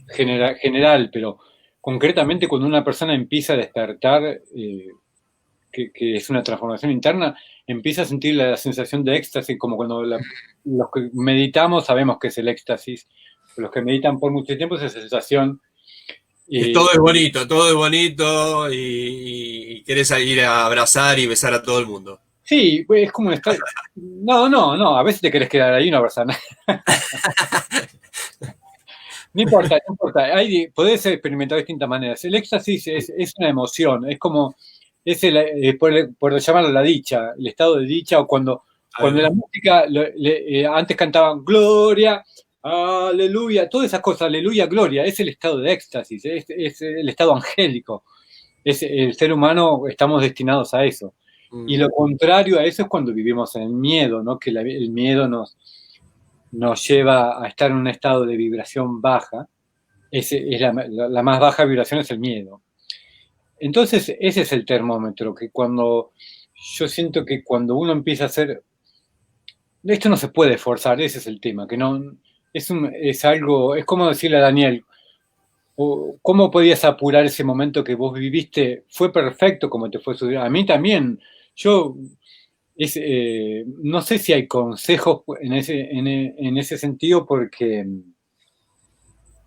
general, pero concretamente cuando una persona empieza a despertar, que es una transformación interna, empieza a sentir la sensación de éxtasis, como cuando los que meditamos sabemos que es el éxtasis, los que meditan por mucho tiempo esa sensación. Todo es bonito y querés ir a abrazar y besar a todo el mundo. Sí, pues es como un estado. No, a veces te querés quedar ahí una persona. No importa. Podés experimentar de distintas maneras. El éxtasis es una emoción, es como, por llamarlo la dicha, el estado de dicha, o cuando la música, antes cantaban Gloria, Aleluya, todas esas cosas, Aleluya, Gloria, es el estado de éxtasis, es el estado angélico. El ser humano, estamos destinados a eso. Y lo contrario a eso es cuando vivimos en el miedo, ¿no? Que el miedo nos lleva a estar en un estado de vibración baja. La más baja vibración es el miedo. Entonces, ese es el termómetro, que yo siento que cuando uno empieza a hacer, esto no se puede forzar, ese es el tema, que no, es algo, es como decirle a Daniel, ¿cómo podías apurar ese momento que vos viviste? Fue perfecto como te fue sucediendo. A mí también, no sé si hay consejos en ese sentido, porque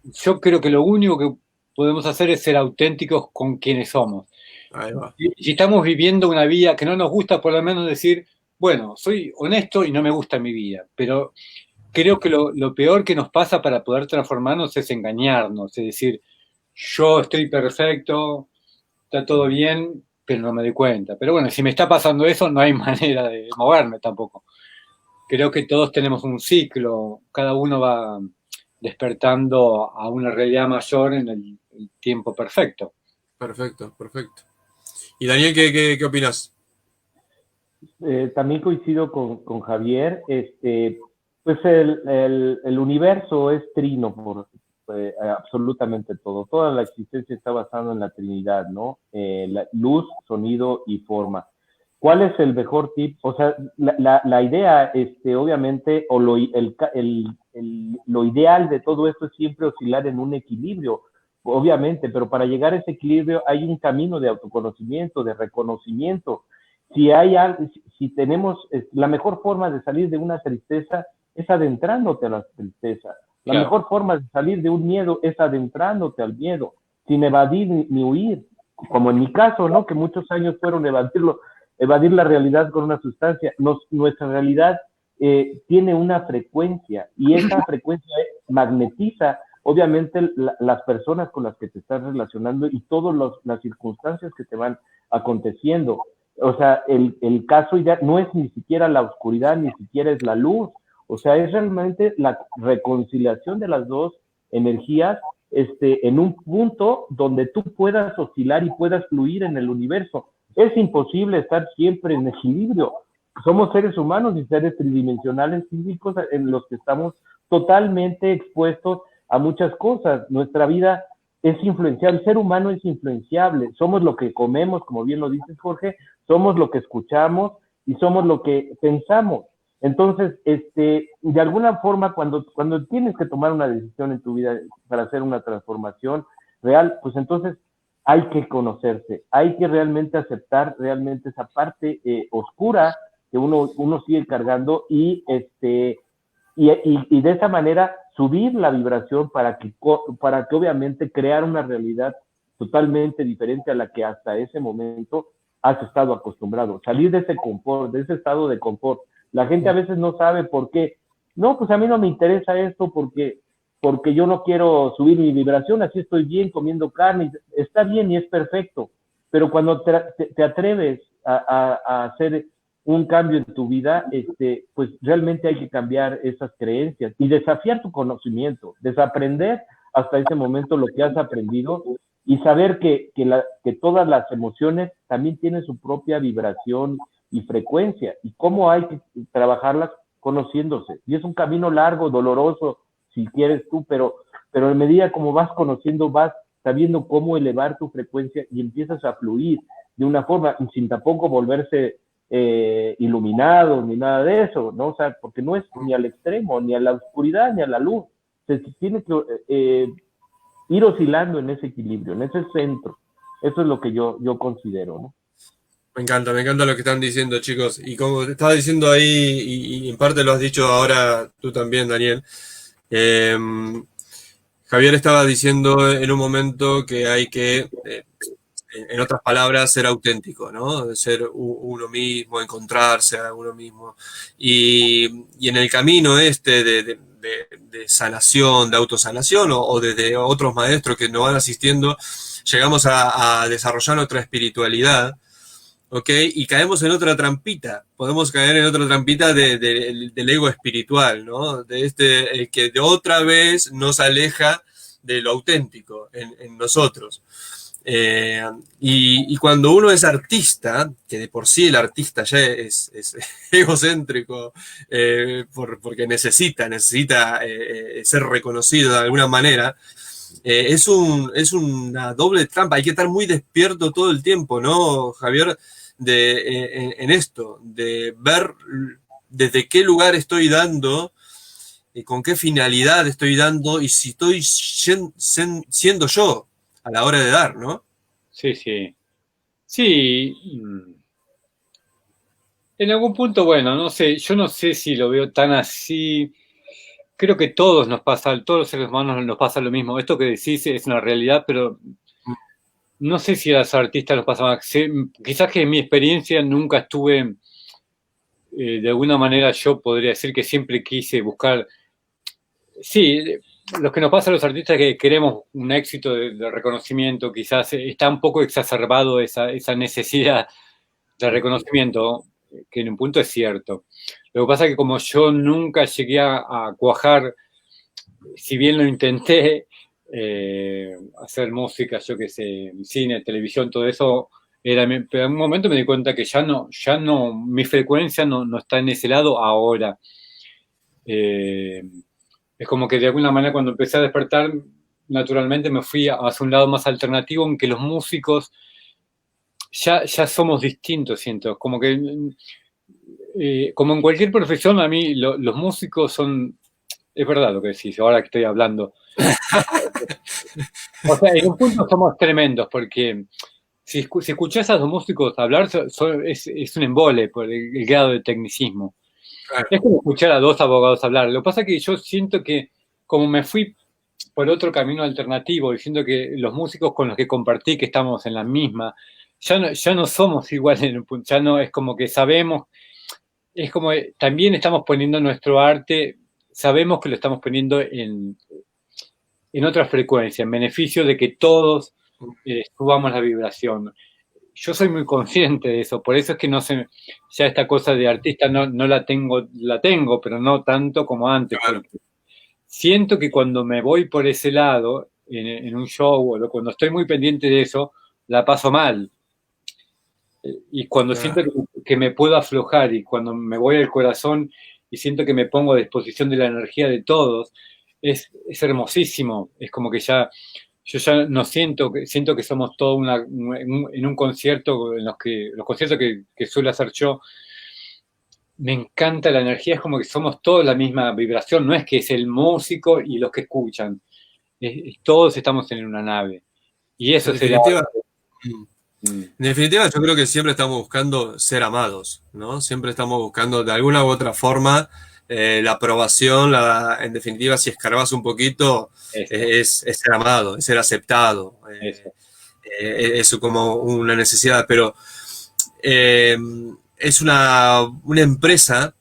yo creo que lo único que podemos hacer es ser auténticos con quienes somos. Ahí va. Si estamos viviendo una vida que no nos gusta, por lo menos decir, bueno, soy honesto y no me gusta mi vida, pero creo que lo peor que nos pasa para poder transformarnos es engañarnos, es decir, yo estoy perfecto, está todo bien, pero no me doy cuenta. Pero bueno, si me está pasando eso, no hay manera de moverme tampoco. Creo que todos tenemos un ciclo, cada uno va despertando a una realidad mayor en el tiempo perfecto. Perfecto. ¿Y Daniel, qué opinas? También coincido con Javier. Pues el universo es trino por absolutamente todo. Toda la existencia está basada en la Trinidad, ¿no? La luz, sonido y forma. ¿Cuál es el mejor tip? O sea, la idea, obviamente, o lo ideal de todo esto es siempre oscilar en un equilibrio, obviamente, pero para llegar a ese equilibrio hay un camino de autoconocimiento, de reconocimiento, si tenemos, la mejor forma de salir de una tristeza es adentrándote a la tristeza. La Claro. mejor forma de salir de un miedo es adentrándote al miedo, sin evadir ni huir, como en mi caso, ¿no? Que muchos años fueron evadir la realidad con una sustancia. Nuestra realidad tiene una frecuencia y esa frecuencia magnetiza, obviamente, las personas con las que te estás relacionando y todas las circunstancias que te van aconteciendo. O sea, el caso ya no es ni siquiera la oscuridad, ni siquiera es la luz. O sea, es realmente la reconciliación de las dos energías en un punto donde tú puedas oscilar y puedas fluir en el universo. Es imposible estar siempre en equilibrio. Somos seres humanos y seres tridimensionales físicos en los que estamos totalmente expuestos a muchas cosas. Nuestra vida es influenciable, el ser humano es influenciable. Somos lo que comemos, como bien lo dices, Jorge, somos lo que escuchamos y somos lo que pensamos. Entonces, de alguna forma, cuando tienes que tomar una decisión en tu vida para hacer una transformación real, pues entonces hay que conocerse, hay que realmente aceptar realmente esa parte oscura que uno sigue cargando y de esa manera subir la vibración para que obviamente crear una realidad totalmente diferente a la que hasta ese momento has estado acostumbrado. Salir de ese confort, de ese estado de confort. La gente a veces no sabe por qué. No, pues a mí no me interesa esto porque yo no quiero subir mi vibración, así estoy bien comiendo carne. Está bien y es perfecto, pero cuando te atreves a hacer un cambio en tu vida, pues realmente hay que cambiar esas creencias y desafiar tu conocimiento, desaprender hasta ese momento lo que has aprendido y saber que todas las emociones también tienen su propia vibración y frecuencia, y cómo hay que trabajarlas conociéndose. Y es un camino largo, doloroso, si quieres tú, pero en medida como vas conociendo, vas sabiendo cómo elevar tu frecuencia y empiezas a fluir de una forma, sin tampoco volverse iluminado, ni nada de eso, ¿no? O sea, porque no es ni al extremo, ni a la oscuridad, ni a la luz. Se tiene que ir oscilando en ese equilibrio, en ese centro. Eso es lo que yo considero, ¿no? Me encanta lo que están diciendo, chicos. Y como te estaba diciendo ahí, y en parte lo has dicho ahora tú también, Daniel, Javier estaba diciendo en un momento que hay que, en otras palabras, ser auténtico, ¿no? Ser uno mismo, encontrarse a uno mismo. Y en el camino de sanación, de autosanación, o desde otros maestros que nos van asistiendo, llegamos a desarrollar nuestra espiritualidad. ¿Ok? Y caemos en otra trampita. Podemos caer en otra trampita del ego espiritual, ¿no? De que de otra vez nos aleja de lo auténtico en nosotros. Y cuando uno es artista, que de por sí el artista ya es egocéntrico, porque necesita ser reconocido de alguna manera, es una doble trampa. Hay que estar muy despierto todo el tiempo, ¿no, Javier? En esto, de ver desde qué lugar estoy dando, con qué finalidad estoy dando y si estoy siendo yo a la hora de dar, ¿no? Sí, sí. Sí. En algún punto, bueno, no sé, yo no sé si lo veo tan así. Creo que todos los seres humanos nos pasa lo mismo. Esto que decís es una realidad, pero no sé si a los artistas los pasa más. Quizás que en mi experiencia nunca estuve, de alguna manera yo podría decir que siempre quise buscar. Sí, lo que nos pasa a los artistas es que queremos un éxito de reconocimiento, quizás está un poco exacerbado esa necesidad de reconocimiento, que en un punto es cierto. Lo que pasa es que como yo nunca llegué a cuajar, si bien lo intenté, hacer música, yo qué sé, cine, televisión, todo eso, pero en un momento me di cuenta que ya no, mi frecuencia no está en ese lado ahora. Es como que de alguna manera cuando empecé a despertar, naturalmente me fui hacia un lado más alternativo en que los músicos ya somos distintos, siento. Como que, como en cualquier profesión, a mí los músicos son, es verdad lo que decís, ahora que estoy hablando. O sea, en un punto somos tremendos porque si escuchás a los músicos hablar, es un embole por el grado de tecnicismo. Claro. Es como escuchar a dos abogados hablar. Lo que pasa es que yo siento que, como me fui por otro camino alternativo, diciendo que los músicos con los que compartí, que estamos en la misma, ya no somos iguales en un punto, ya no es como que sabemos, es como también estamos poniendo nuestro arte, sabemos que lo estamos poniendo en otra frecuencia, en beneficio de que todos subamos la vibración. Yo soy muy consciente de eso, por eso es que no sé, ya esta cosa de artista no la tengo, pero no tanto como antes. Claro. Siento que cuando me voy por ese lado, en un show, o cuando estoy muy pendiente de eso, la paso mal. Y cuando Claro. siento que me puedo aflojar, y cuando me voy al corazón y siento que me pongo a disposición de la energía de todos, es hermosísimo. Es como que yo ya no siento que somos todo en un concierto, los conciertos que suelo hacer yo, me encanta la energía, es como que somos todos la misma vibración, no es que es el músico y los que escuchan, todos estamos en una nave. Y eso En sería... definitiva, en definitiva, yo creo que siempre estamos buscando ser amados, ¿no? Siempre estamos buscando de alguna u otra forma la aprobación, en definitiva, si escarbas un poquito, es ser amado, es ser aceptado. Es como una necesidad, pero es una empresa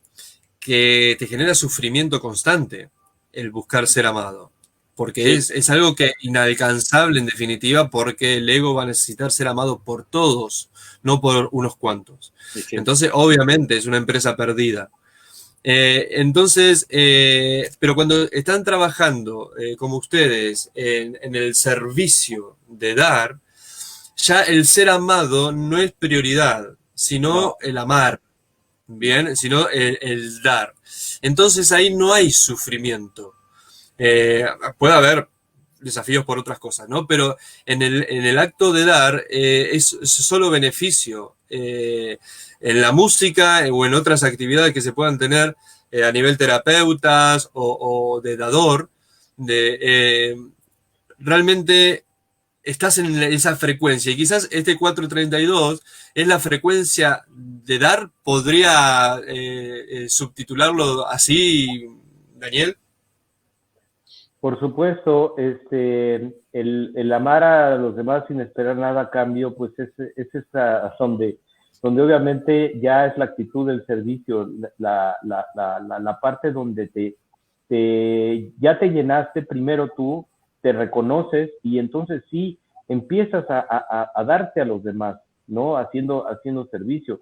que te genera sufrimiento constante el buscar ser amado. Porque Sí. es algo que inalcanzable en definitiva, porque el ego va a necesitar ser amado por todos, no por unos cuantos. Sí. Entonces, obviamente, es una empresa perdida. Pero cuando están trabajando como ustedes en el servicio de dar, ya el ser amado no es prioridad, sino el amar, ¿bien? Sino el dar. Entonces ahí no hay sufrimiento. Puede haber desafíos por otras cosas, ¿no? Pero en el acto de dar es solo beneficio. En la música o en otras actividades que se puedan tener a nivel terapeutas o de dador, realmente estás en esa frecuencia y quizás este 432 es la frecuencia de dar, podría subtitularlo así, Daniel. Por supuesto, el amar a los demás sin esperar nada a cambio, pues es esa donde obviamente ya es la actitud del servicio, la parte donde ya te llenaste primero tú, te reconoces y entonces sí empiezas a darte a los demás, ¿no? Haciendo servicio.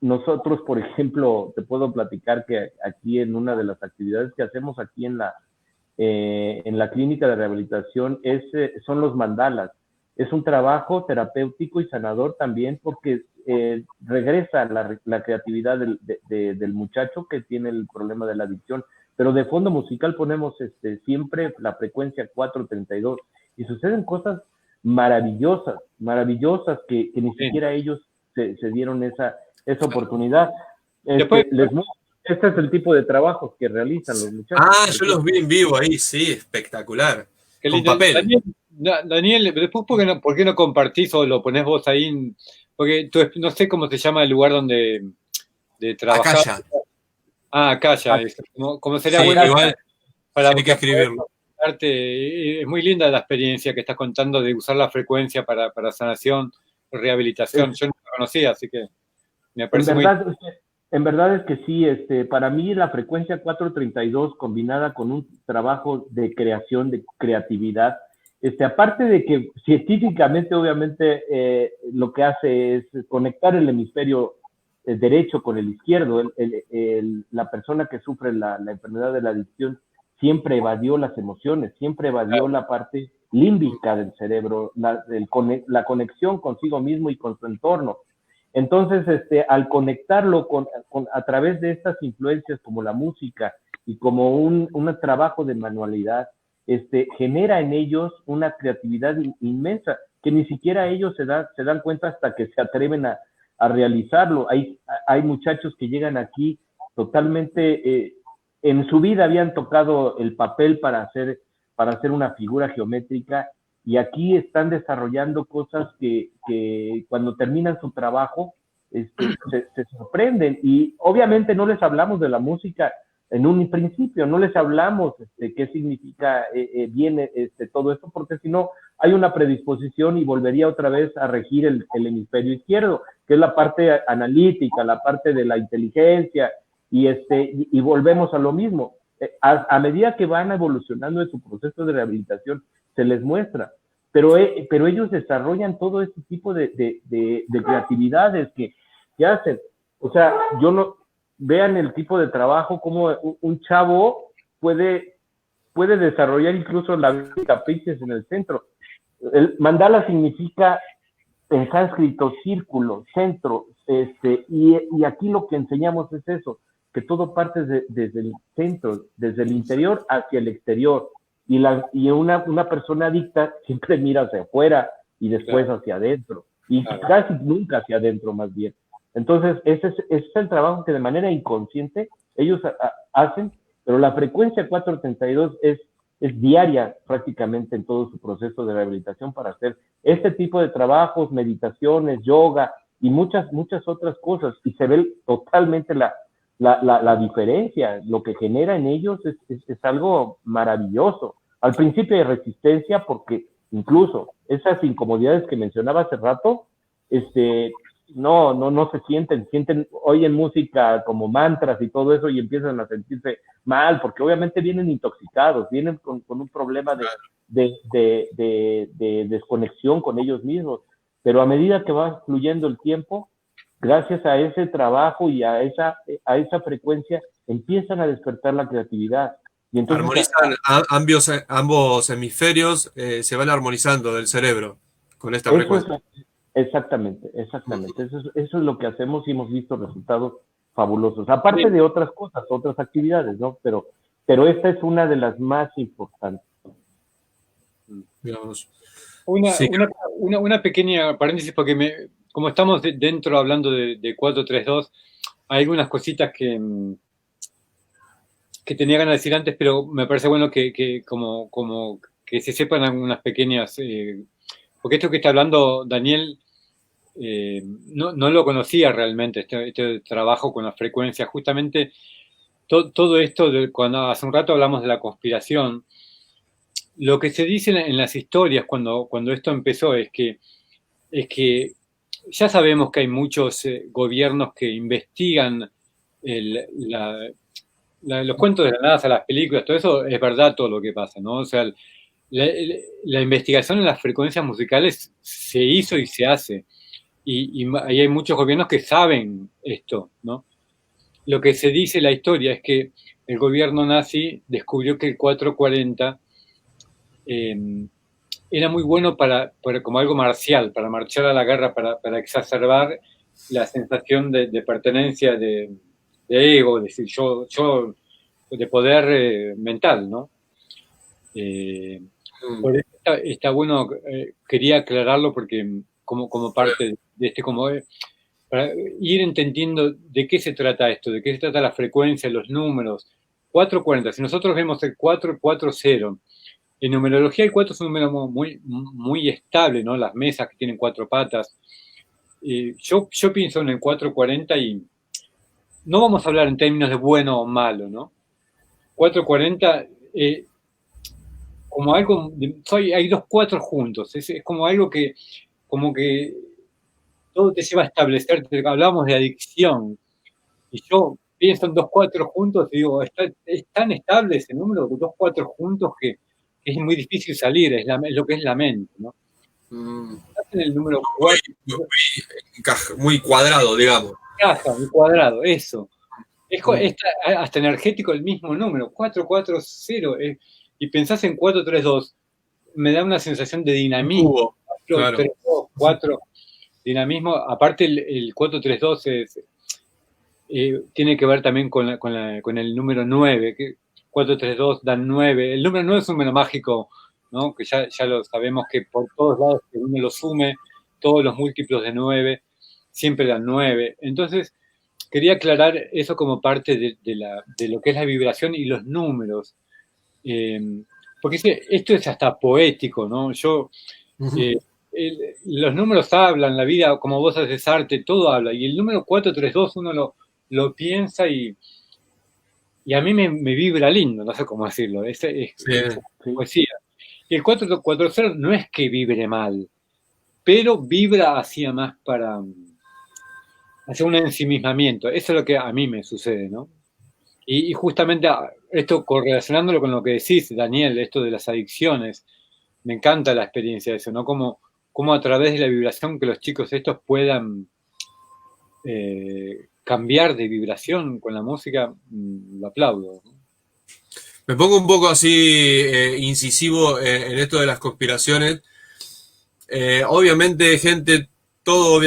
Nosotros, por ejemplo, te puedo platicar que aquí en una de las actividades que hacemos aquí en la clínica de rehabilitación son los mandalas. Es un trabajo terapéutico y sanador también porque regresa la creatividad del muchacho que tiene el problema de la adicción. Pero de fondo musical ponemos siempre la frecuencia 432 y suceden cosas maravillosas que ni siquiera ellos se dieron esa oportunidad. Este es el tipo de trabajos que realizan los muchachos. Ah, yo los vi en vivo ahí, sí, espectacular. Qué Con lindo. papel. Daniel, después, ¿por qué no compartís o lo ponés vos ahí? Porque no sé cómo se llama el lugar donde trabajar. Acaya. Acaya. Como sería Sí, bueno igual para hay que escribirlo. Es muy linda la experiencia que estás contando de usar la frecuencia para sanación, rehabilitación. Yo no la conocía, así que me parece En verdad es que sí, para mí la frecuencia 432 combinada con un trabajo de creación, de creatividad, aparte de que científicamente obviamente lo que hace es conectar el hemisferio derecho con el izquierdo, la persona que sufre la enfermedad de la adicción siempre evadió las emociones, siempre evadió la parte límbica del cerebro, la conexión consigo mismo y con su entorno. Entonces, al conectarlo a través de estas influencias como la música y como un trabajo de manualidad, genera en ellos una creatividad inmensa que ni siquiera ellos se dan cuenta hasta que se atreven a realizarlo. Hay muchachos que llegan aquí totalmente, en su vida habían tocado el papel para hacer una figura geométrica y aquí están desarrollando cosas que cuando terminan su trabajo se sorprenden, y obviamente no les hablamos de la música en un principio, no les hablamos qué significa bien todo esto, porque si no hay una predisposición y volvería otra vez a regir el hemisferio izquierdo, que es la parte analítica, la parte de la inteligencia, y volvemos a lo mismo. A medida que van evolucionando en su proceso de rehabilitación, se les muestra, pero ellos desarrollan todo este tipo de creatividades que hacen. O sea, vean el tipo de trabajo, como un chavo puede desarrollar incluso la caprices en el centro. El mandala significa en sánscrito círculo, centro, y aquí lo que enseñamos es eso, que todo parte desde el centro, desde el interior hacia el exterior, y una persona adicta siempre mira hacia afuera y después hacia adentro, y casi nunca hacia adentro más bien. Entonces, ese es el trabajo que de manera inconsciente ellos hacen, pero la frecuencia 432 es diaria prácticamente en todo su proceso de rehabilitación para hacer este tipo de trabajos, meditaciones, yoga y muchas otras cosas, y se ve totalmente la diferencia. Lo que genera en ellos es algo maravilloso. Al principio hay resistencia porque incluso esas incomodidades que mencionaba hace rato, no se sienten, oyen música como mantras y todo eso y empiezan a sentirse mal, porque obviamente vienen intoxicados, vienen con un problema de desconexión con ellos mismos, pero a medida que va fluyendo el tiempo, gracias a ese trabajo y a esa frecuencia, empiezan a despertar la creatividad. Y entonces, armonizan ambos hemisferios, se van armonizando del cerebro con esta frecuencia. Exactamente. Eso es lo que hacemos y hemos visto resultados fabulosos. Aparte de otras cosas, otras actividades, ¿no? Pero esta es una de las más importantes. Digamos. Una pequeña paréntesis, porque como estamos dentro hablando de 432, hay algunas cositas que tenía ganas de decir antes, pero me parece bueno que como que se sepan algunas pequeñas, porque esto que está hablando Daniel, no lo conocía realmente, este trabajo con la frecuencia. Justamente todo esto, cuando hace un rato hablamos de la conspiración, lo que se dice en las historias cuando esto empezó es que ya sabemos que hay muchos gobiernos que investigan los cuentos de la NASA, las películas, todo eso es verdad, todo lo que pasa, ¿no? O sea, la investigación en las frecuencias musicales se hizo y se hace. Y hay muchos gobiernos que saben esto, ¿no? Lo que se dice en la historia es que el gobierno nazi descubrió que el 440 era muy bueno para como algo marcial, para marchar a la guerra, para exacerbar la sensación de pertenencia, de ego, de decir yo de poder mental, ¿no? Por eso está bueno, quería aclararlo porque como parte de para ir entendiendo de qué se trata esto, de qué se trata la frecuencia, los números. 440, si nosotros vemos el 440, en numerología el 4 es un número muy estable, ¿no? Las mesas que tienen 4 patas. Yo pienso en el 440 y no vamos a hablar en términos de bueno o malo, ¿no? 440 como algo, hay 2 4 juntos, es como algo que todo te lleva a establecerte. Hablábamos de adicción, y yo pienso en 2 4 juntos y digo, es tan estable ese número, 2 4 juntos, que es muy difícil salir, es lo que es la mente, ¿no? En el número 4. Muy cuadrado, digamos. Muy cuadrado, eso. Es hasta energético el mismo número, 440, y pensás en 432, me da una sensación de dinamismo. 432, 4, dinamismo. Aparte el 432 tiene que ver también con el número 9, que 432 dan 9. El número 9 es un número mágico, ¿no? Que ya lo sabemos, que por todos lados que uno lo sume, todos los múltiplos de 9 siempre dan 9. Entonces, quería aclarar eso como parte de lo que es la vibración y los números. porque esto es hasta poético, ¿no? Los números hablan, la vida, como vos haces arte, todo habla. Y el número 432 uno lo piensa y a mí me vibra lindo, no sé cómo decirlo. Es poesía. Y el 440 no es que vibre mal, pero vibra hacia más hacia un ensimismamiento. Eso es lo que a mí me sucede, ¿no? Y justamente esto correlacionándolo con lo que decís, Daniel, esto de las adicciones, me encanta la experiencia de eso, ¿no? Como a través de la vibración que los chicos estos puedan cambiar de vibración con la música, lo aplaudo, ¿no? Me pongo un poco así incisivo en esto de las conspiraciones. Obviamente, gente, todo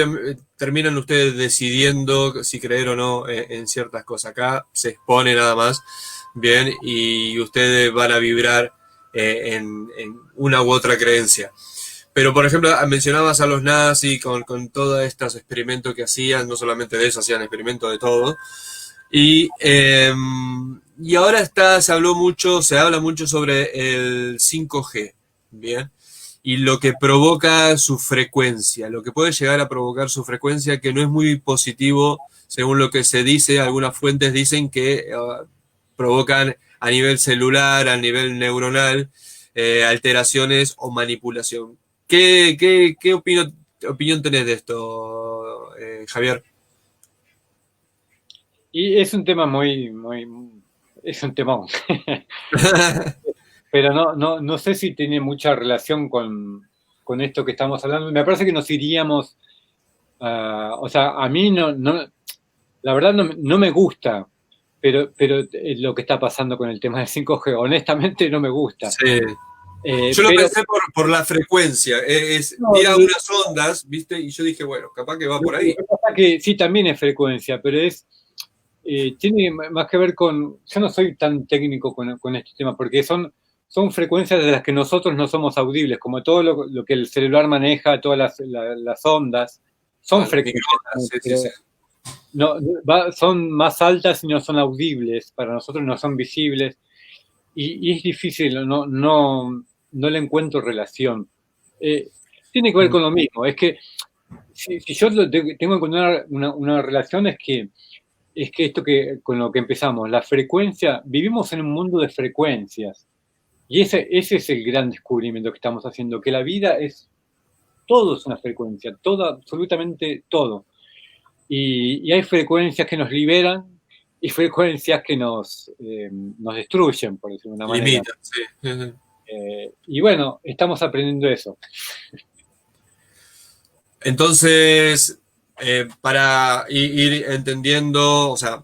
terminan ustedes decidiendo si creer o no en ciertas cosas. Acá se expone nada más, bien, y ustedes van a vibrar en una u otra creencia. Pero, por ejemplo, mencionabas a los nazis con todos estos experimentos que hacían, no solamente de eso, hacían experimentos de todo. Y ahora se habla mucho sobre el 5G, ¿bien? Y lo que provoca su frecuencia, lo que puede llegar a provocar su frecuencia, que no es muy positivo, según lo que se dice, algunas fuentes dicen que provocan a nivel celular, a nivel neuronal, alteraciones o manipulación. ¿Qué opinión tenés de esto, Javier? Y es un tema es un temón. Pero no sé si tiene mucha relación con esto que estamos hablando. Me parece que nos iríamos, o sea, a mí la verdad no me gusta, pero lo que está pasando con el tema del 5G, honestamente no me gusta. Sí. Yo lo pensé por la frecuencia, tira unas ondas, ¿viste? Y yo dije, bueno, capaz que va por ahí. Lo que pasa es que sí, también es frecuencia, pero tiene más que ver con, yo no soy tan técnico con este tema, porque son frecuencias de las que nosotros no somos audibles, como todo lo que el celular maneja, todas las ondas, son frecuencias. Sí. No, son más altas y no son audibles, para nosotros no son visibles, y es difícil, no le encuentro relación. Tiene que ver con lo mismo, es que si yo tengo que encontrar una relación es que esto con lo que empezamos, la frecuencia, vivimos en un mundo de frecuencias, y ese es el gran descubrimiento que estamos haciendo, que la vida todo es una frecuencia, absolutamente todo. Y hay frecuencias que nos liberan y frecuencias que nos destruyen, por decirlo de una manera. Limitan, sí. Y bueno, estamos aprendiendo eso. Entonces, para ir entendiendo, o sea,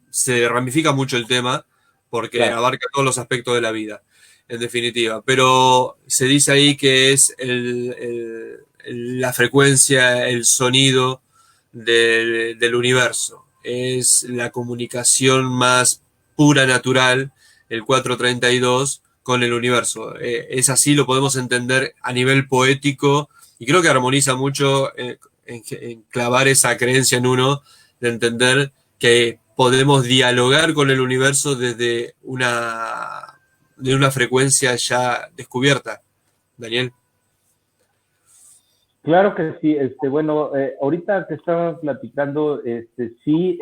se ramifica mucho el tema porque claro, abarca todos los aspectos de la vida, en definitiva. Pero se dice ahí que es la frecuencia, el sonido del universo. Es la comunicación más pura, natural, el 432, con el universo. Es así, lo podemos entender a nivel poético, y creo que armoniza mucho en clavar esa creencia en uno, de entender que podemos dialogar con el universo desde una frecuencia ya descubierta. Daniel. Claro que sí. Bueno, ahorita que estaban platicando, sí,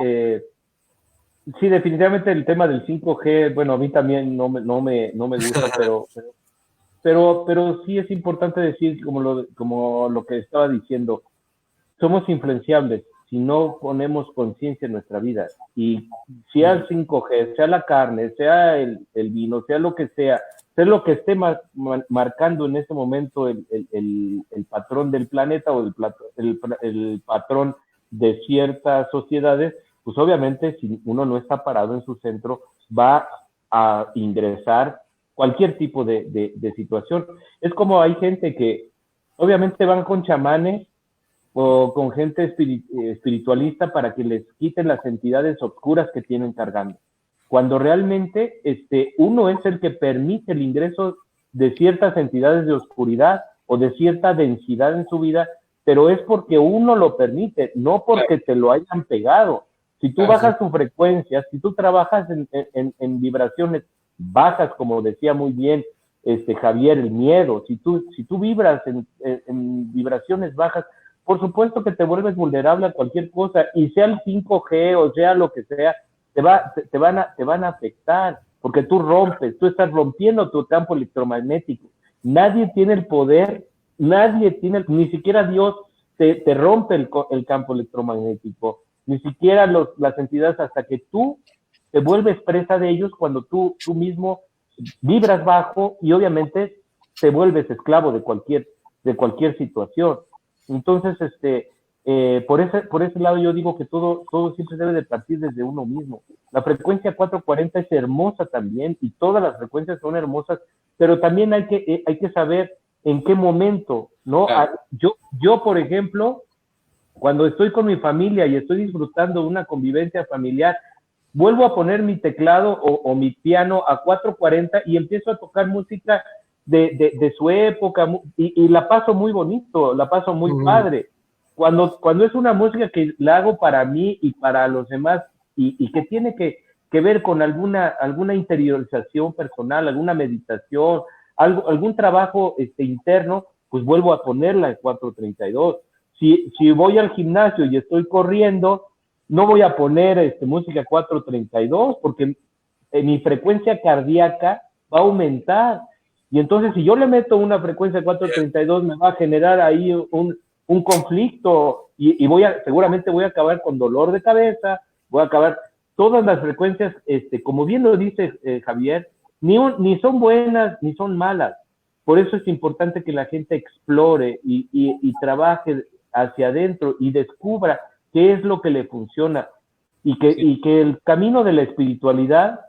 definitivamente el tema del 5G, bueno, a mí también no me gusta, pero sí es importante decir, como lo que estaba diciendo, somos influenciables si no ponemos conciencia en nuestra vida. Y sea el 5G, sea la carne, sea el vino, sea lo que sea lo que esté marcando en este momento el patrón del planeta o el patrón de ciertas sociedades, pues obviamente si uno no está parado en su centro, va a ingresar cualquier tipo de situación. Es como hay gente que obviamente van con chamanes o con gente espiritualista para que les quiten las entidades oscuras que tienen cargando. Cuando realmente uno es el que permite el ingreso de ciertas entidades de oscuridad o de cierta densidad en su vida, pero es porque uno lo permite, no porque te lo hayan pegado. Si tú bajas tu frecuencia, si tú trabajas en vibraciones bajas, como decía muy bien Javier, el miedo. Si tú vibras en vibraciones bajas, por supuesto que te vuelves vulnerable a cualquier cosa, y sea el 5G o sea lo que sea, te van a afectar, porque tú estás rompiendo tu campo electromagnético. Nadie tiene el poder, ni siquiera Dios te rompe el campo electromagnético, ni siquiera las entidades, hasta que tú te vuelves presa de ellos, cuando tú mismo vibras bajo y obviamente te vuelves esclavo de cualquier situación. Entonces, por ese lado yo digo que todo siempre debe de partir desde uno mismo. La frecuencia 440 es hermosa también, y todas las frecuencias son hermosas, pero también hay que saber en qué momento, ¿no? Claro. Yo, por ejemplo, cuando estoy con mi familia y estoy disfrutando de una convivencia familiar, vuelvo a poner mi teclado o mi piano a 440 y empiezo a tocar música de su época, y la paso muy bonito, la paso muy padre. Cuando es una música que la hago para mí y para los demás, y que tiene que ver con alguna interiorización personal, alguna meditación, algún trabajo interno, pues vuelvo a ponerla en 432. Si voy al gimnasio y estoy corriendo, no voy a poner música 432, porque mi frecuencia cardíaca va a aumentar. Y entonces, si yo le meto una frecuencia 432, me va a generar ahí un conflicto, y seguramente voy a acabar con dolor de cabeza, voy a acabar. Todas las frecuencias, como bien lo dice Javier, ni son buenas ni son malas. Por eso es importante que la gente explore y trabaje hacia adentro y descubra qué es lo que le funciona, y que el camino de la espiritualidad,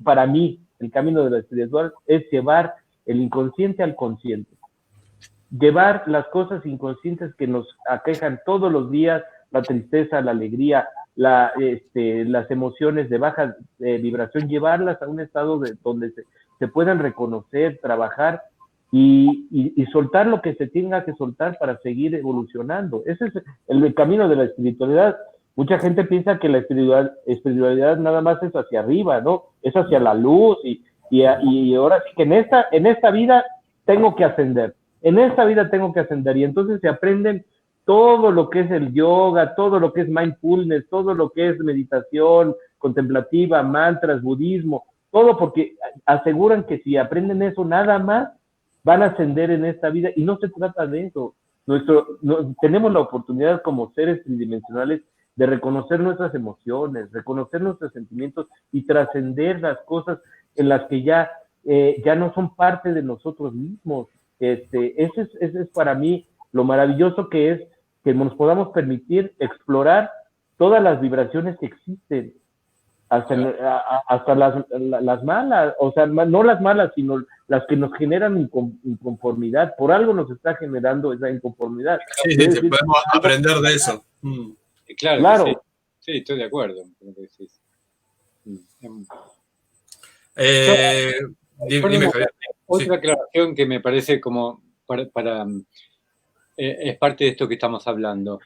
para mí, el camino de la espiritualidad es llevar el inconsciente al consciente, llevar las cosas inconscientes que nos aquejan todos los días, la tristeza, la alegría, las emociones de baja vibración, llevarlas a un estado donde se puedan reconocer, trabajar y soltar lo que se tenga que soltar para seguir evolucionando. Ese es el camino de la espiritualidad. Mucha gente piensa que la espiritualidad nada más es hacia arriba, ¿no? Es hacia la luz, y ahora sí que en esta vida tengo que ascender. En esta vida tengo que ascender, y entonces se aprenden todo lo que es el yoga, todo lo que es mindfulness, todo lo que es meditación contemplativa, mantras, budismo, todo, porque aseguran que si aprenden eso nada más van a ascender en esta vida, y no se trata de eso. Tenemos la oportunidad como seres tridimensionales de reconocer nuestras emociones, reconocer nuestros sentimientos y trascender las cosas en las que ya no son parte de nosotros mismos. Ese es para mí lo maravilloso, que es que nos podamos permitir explorar todas las vibraciones que existen, hasta las malas, o sea, no las malas, sino las que nos generan inconformidad. Por algo nos está generando esa inconformidad. Sí, podemos aprender de eso. Claro. Sí, estoy de acuerdo con lo que decís. Dime, Javier. Otra aclaración que me parece como es parte de esto que estamos hablando.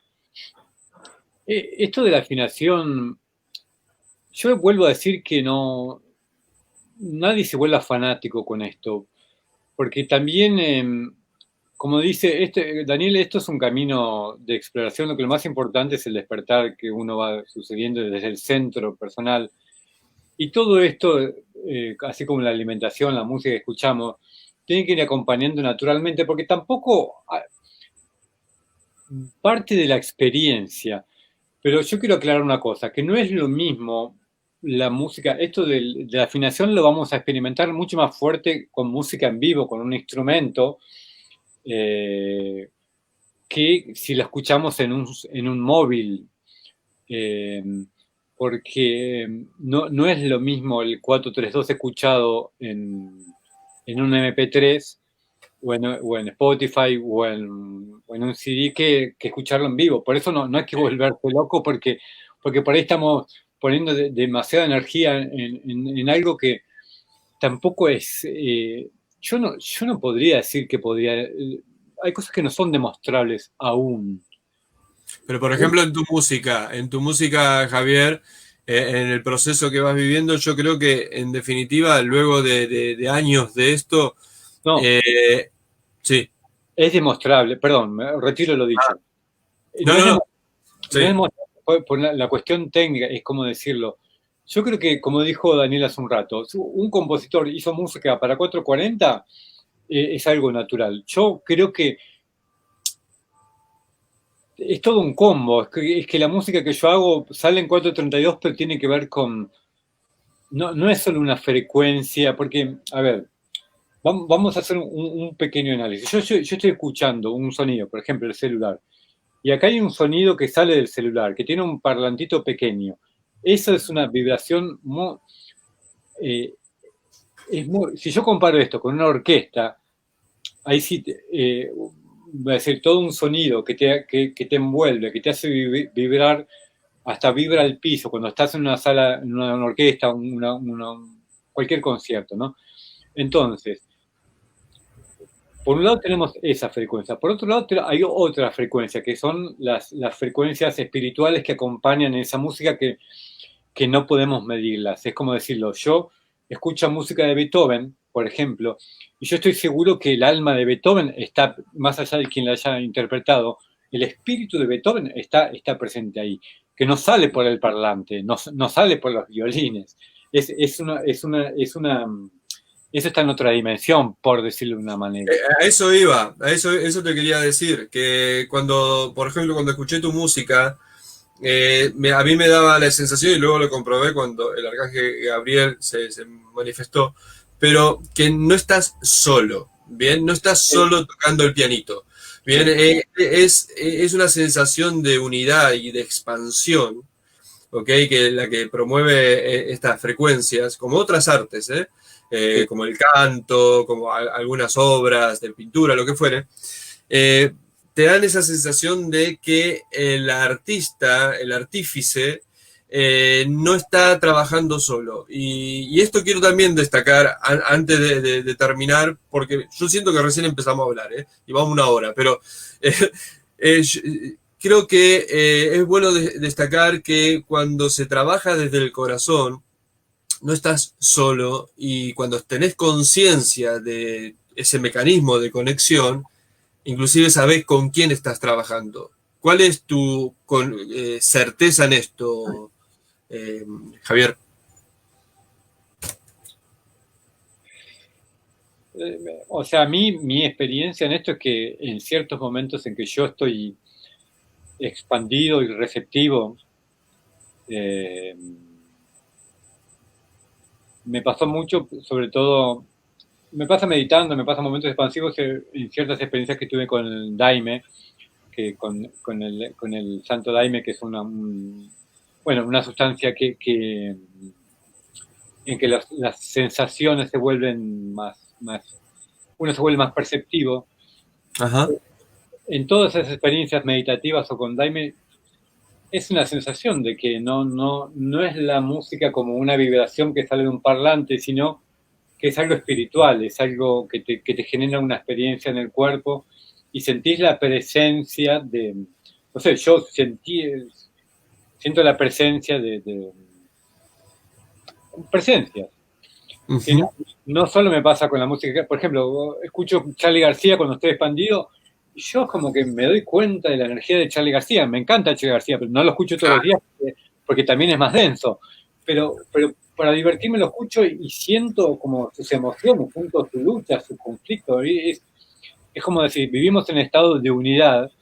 Esto de la afinación, yo vuelvo a decir que nadie se vuelva fanático con esto, porque también, como dice Daniel, esto es un camino de exploración. Lo más importante es el despertar que uno va sucediendo desde el centro personal. Y todo esto, así como la alimentación, la música que escuchamos, tiene que ir acompañando naturalmente, porque tampoco parte de la experiencia. Pero yo quiero aclarar una cosa, que no es lo mismo la música, esto de la afinación lo vamos a experimentar mucho más fuerte con música en vivo, con un instrumento, que si lo escuchamos en un móvil, porque no es lo mismo el 432 escuchado en un MP3 o en Spotify o en un CD que escucharlo en vivo. Por eso no hay que volverse loco, porque por ahí estamos poniendo demasiada energía en algo que tampoco es... yo no podría decir que podría... hay cosas que no son demostrables aún. Pero, por ejemplo, en tu música, Javier, en el proceso que vas viviendo. Yo creo que, en definitiva, luego de años de esto, No, sí. es demostrable, perdón, retiro lo dicho. No, no, no. Sí. No es demostrable por la cuestión técnica, es como decirlo. Yo creo que, como dijo Daniel hace un rato, un compositor hizo música para 440, es algo natural. Yo creo que es todo un combo. Es que la música que yo hago sale en 432, pero tiene que ver con... No es solo una frecuencia, porque, a ver, vamos a hacer un pequeño análisis. Yo estoy escuchando un sonido, por ejemplo, el celular, y acá hay un sonido que sale del celular, que tiene un parlantito pequeño. Esa es una vibración si yo comparo esto con una orquesta, ahí sí, va a decir, todo un sonido que te envuelve, que te hace vibrar, hasta vibra el piso cuando estás en una sala, en una orquesta, cualquier concierto, ¿no? Entonces, por un lado tenemos esa frecuencia, por otro lado hay otra frecuencia, que son las frecuencias espirituales que acompañan esa música que no podemos medirlas. Es como decirlo, yo escucho música de Beethoven, por ejemplo, y yo estoy seguro que el alma de Beethoven está, más allá de quien la haya interpretado, el espíritu de Beethoven está presente ahí, que no sale por el parlante, no sale por los violines. Eso está en otra dimensión, por decirlo de una manera. A eso iba, eso te quería decir, que cuando, por ejemplo, cuando escuché tu música, a mí me daba la sensación, y luego lo comprobé cuando el arcángel Gabriel se manifestó, pero que no estás solo, ¿bien? No estás solo tocando el pianito, ¿bien? Es una sensación de unidad y de expansión, ¿ok? Que la que promueve estas frecuencias, como otras artes, como el canto, como algunas obras de pintura, lo que fuere, te dan esa sensación de que el artista, el artífice, no está trabajando solo. Y esto quiero también destacar antes de terminar, porque yo siento que recién empezamos a hablar, y vamos una hora, pero creo que es bueno destacar que cuando se trabaja desde el corazón, no estás solo, y cuando tenés conciencia de ese mecanismo de conexión, inclusive sabés con quién estás trabajando. ¿Cuál es tu certeza en esto, Javier? O sea, a mí mi experiencia en esto es que en ciertos momentos en que yo estoy expandido y receptivo, me pasó mucho, sobre todo, me pasa meditando, me pasa momentos expansivos en ciertas experiencias que tuve con el Daime, que con el santo Daime, que es una sustancia en que las sensaciones se vuelven uno se vuelve más perceptivo. Ajá. En todas esas experiencias meditativas o con Daime, es una sensación de que no es la música como una vibración que sale de un parlante, sino que es algo espiritual, es algo que te genera una experiencia en el cuerpo y sentís la presencia de, no sé, yo siento la presencia de presencias. Uh-huh. No solo me pasa con la música, por ejemplo, escucho Charly García cuando estoy expandido, y yo como que me doy cuenta de la energía de Charly García. Me encanta Charly García, pero no lo escucho todos los días porque también es más denso. Pero para divertirme lo escucho y siento como sus emociones, siento su lucha, su conflicto. Es como decir, vivimos en estado de unidad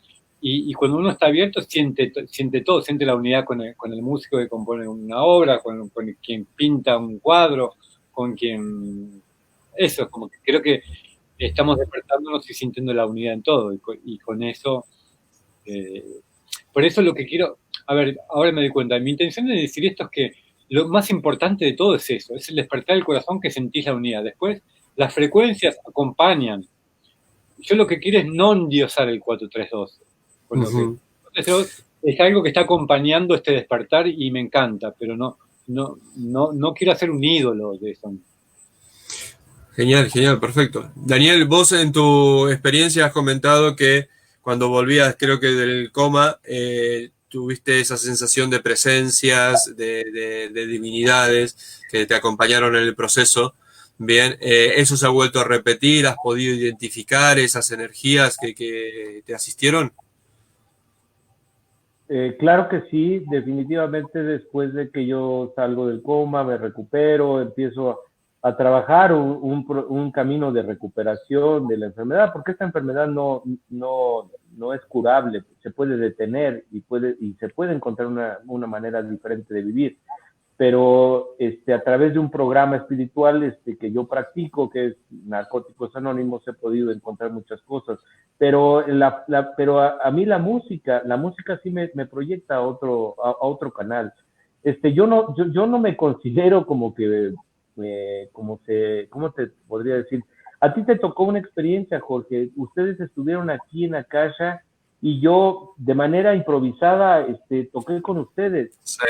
y cuando uno está abierto siente todo, siente la unidad con el músico que compone una obra, con quien pinta un cuadro, con quien... Eso, como que creo que estamos despertándonos y sintiendo la unidad en todo, y con eso, por eso lo que quiero, a ver, ahora me doy cuenta, mi intención de decir esto es que lo más importante de todo es eso, es el despertar del corazón, que sentís la unidad. Después, las frecuencias acompañan. Yo lo que quiero es no endiosar el 432. Con uh-huh. Lo que es algo que está acompañando este despertar y me encanta, pero no quiero hacer un ídolo de eso. Genial, perfecto. Daniel, vos en tu experiencia has comentado que cuando volvías, creo que del coma, tuviste esa sensación de presencias, de divinidades que te acompañaron en el proceso. Bien, ¿eso se ha vuelto a repetir? ¿Has podido identificar esas energías que te asistieron? Claro que sí, definitivamente después de que yo salgo del coma, me recupero, empiezo a trabajar un camino de recuperación de la enfermedad, porque esta enfermedad no es curable, se puede detener y se puede encontrar una manera diferente de vivir. Pero a través de un programa espiritual que yo practico, que es Narcóticos Anónimos, he podido encontrar muchas cosas. Pero, pero a mí la música sí me proyecta a otro canal. Yo no me considero como que, ¿cómo te podría decir? A ti te tocó una experiencia, Jorge. Ustedes estuvieron aquí en Akasha y yo, de manera improvisada, toqué con ustedes. Sí.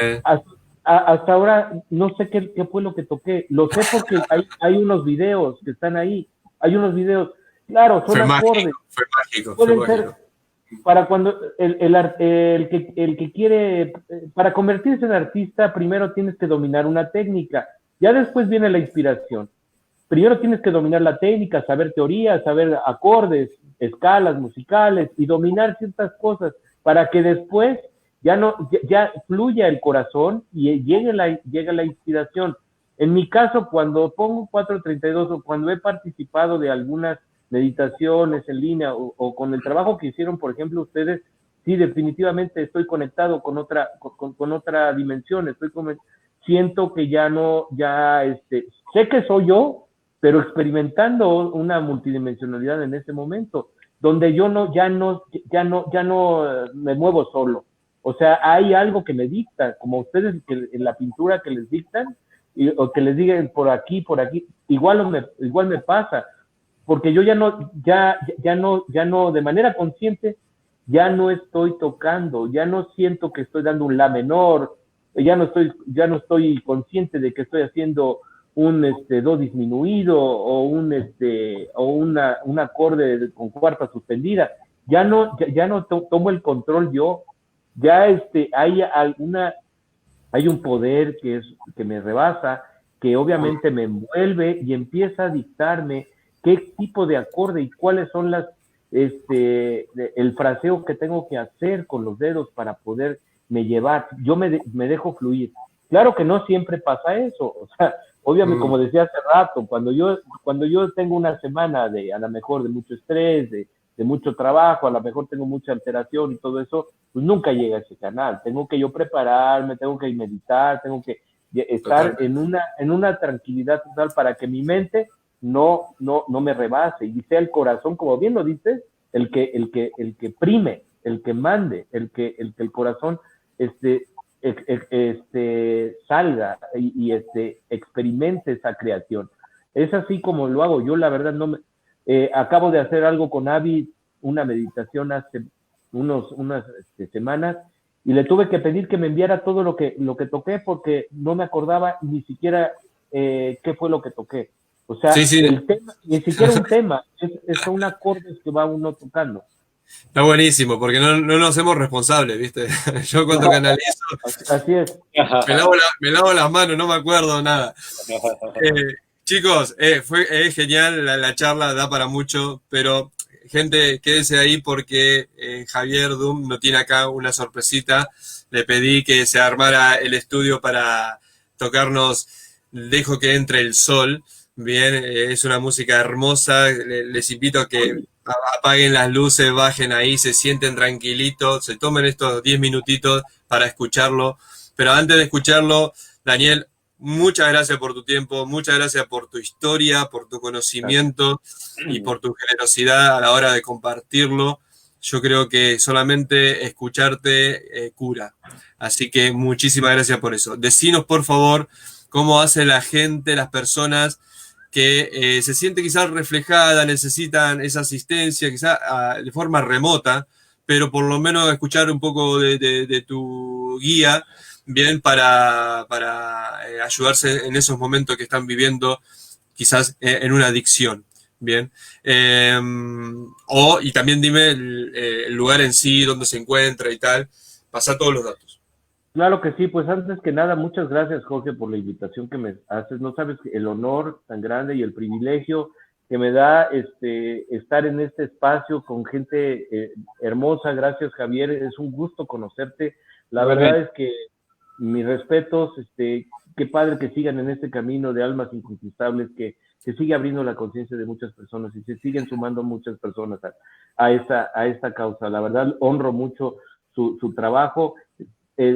Hasta ahora no sé qué fue lo que toqué. Lo sé porque hay unos videos que están ahí. Hay unos videos. Claro, son acordes. Fue mágico. Pueden ser para cuando el que quiere, para convertirse en artista, primero tienes que dominar una técnica. Ya después viene la inspiración. Primero tienes que dominar la técnica, saber teoría, saber acordes, escalas musicales y dominar ciertas cosas para que después ya fluya el corazón y llegue la inspiración. En mi caso, cuando pongo 432 o cuando he participado de algunas meditaciones en línea o con el trabajo que hicieron, por ejemplo, ustedes, sí, definitivamente estoy conectado con otra dimensión, siento que sé que soy yo, pero experimentando una multidimensionalidad en ese momento, donde yo ya no me muevo solo. O sea, hay algo que me dicta, como ustedes en la pintura que les dictan, o que les digan por aquí, igual me pasa, porque yo ya no, de manera consciente, ya no estoy tocando, ya no siento que estoy dando un la menor, ya no estoy consciente de que estoy haciendo un do disminuido o un acorde con cuarta suspendida. Ya no tomo el control yo. Ya hay un poder que me rebasa, que obviamente me envuelve y empieza a dictarme qué tipo de acorde y cuáles son el fraseo que tengo que hacer con los dedos para poderme llevar. Yo me dejo fluir. Claro que no siempre pasa eso, o sea, obviamente, como decía hace rato, cuando yo tengo una semana a lo mejor de mucho estrés, de mucho trabajo, a lo mejor tengo mucha alteración y todo eso, pues nunca llega a ese canal. Tengo que yo prepararme, tengo que meditar, tengo que estar en una tranquilidad total para que mi mente no me rebase y sea el corazón, como bien lo dices, el que prime, el que mande, el que el corazón salga y experimente esa creación. Es así como lo hago. Yo la verdad acabo de hacer algo con Avi, una meditación hace unas semanas, y le tuve que pedir que me enviara todo lo que toqué porque no me acordaba ni siquiera qué fue lo que toqué. O sea, sí. El tema, ni siquiera un tema, son acordes que va uno tocando. Está buenísimo, porque no nos hacemos responsables, ¿viste? Yo cuando canalizo, así es. Me lavo las manos, no me acuerdo nada. Chicos, es genial, la charla da para mucho, pero gente, quédense ahí porque Javier Doom no tiene acá una sorpresita. Le pedí que se armara el estudio para tocarnos Dejo que entre el sol. Bien, es una música hermosa. Les invito a que apaguen las luces, bajen ahí, se sienten tranquilitos, se tomen estos 10 minutitos para escucharlo. Pero antes de escucharlo, Daniel, muchas gracias por tu tiempo, muchas gracias por tu historia, por tu conocimiento y por tu generosidad a la hora de compartirlo. Yo creo que solamente escucharte cura. Así que muchísimas gracias por eso. Decinos, por favor, cómo hace la gente, las personas que se siente quizás reflejada, necesitan esa asistencia, quizás de forma remota, pero por lo menos escuchar un poco de tu guía, bien, para ayudarse en esos momentos que están viviendo quizás en una adicción, bien. Y también dime el lugar en sí, dónde se encuentra y tal, Pasá todos los datos. Claro que sí, pues antes que nada, muchas gracias, Jorge, por la invitación que me haces. No sabes el honor tan grande y el privilegio que me da estar en este espacio con gente hermosa. Gracias, Javier. Es un gusto conocerte. La verdad es que mis respetos, qué padre que sigan en este camino de almas inconquistables, que sigue abriendo la conciencia de muchas personas y se siguen sumando muchas personas a esta causa. La verdad, honro mucho su trabajo.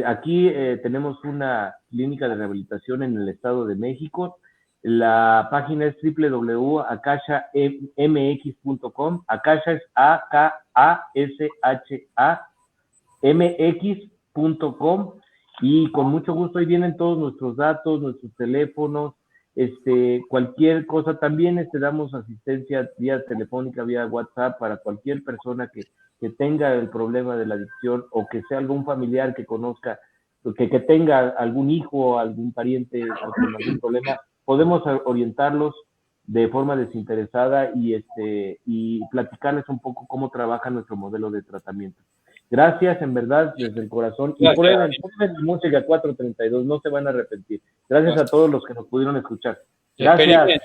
Aquí tenemos una clínica de rehabilitación en el Estado de México. La página es www.akashamx.com. Akasha es A-K-A-S-H-A mx.com y con mucho gusto ahí vienen todos nuestros datos, nuestros teléfonos, cualquier cosa. También damos asistencia vía telefónica, vía WhatsApp para cualquier persona que tenga el problema de la adicción o que sea algún familiar que conozca, que tenga algún hijo o algún pariente con algún problema. Podemos orientarlos de forma desinteresada y platicarles un poco cómo trabaja nuestro modelo de tratamiento. Gracias, en verdad, desde el corazón. Y prueben música 432, no se van a arrepentir. Gracias a todos los que nos pudieron escuchar. Gracias.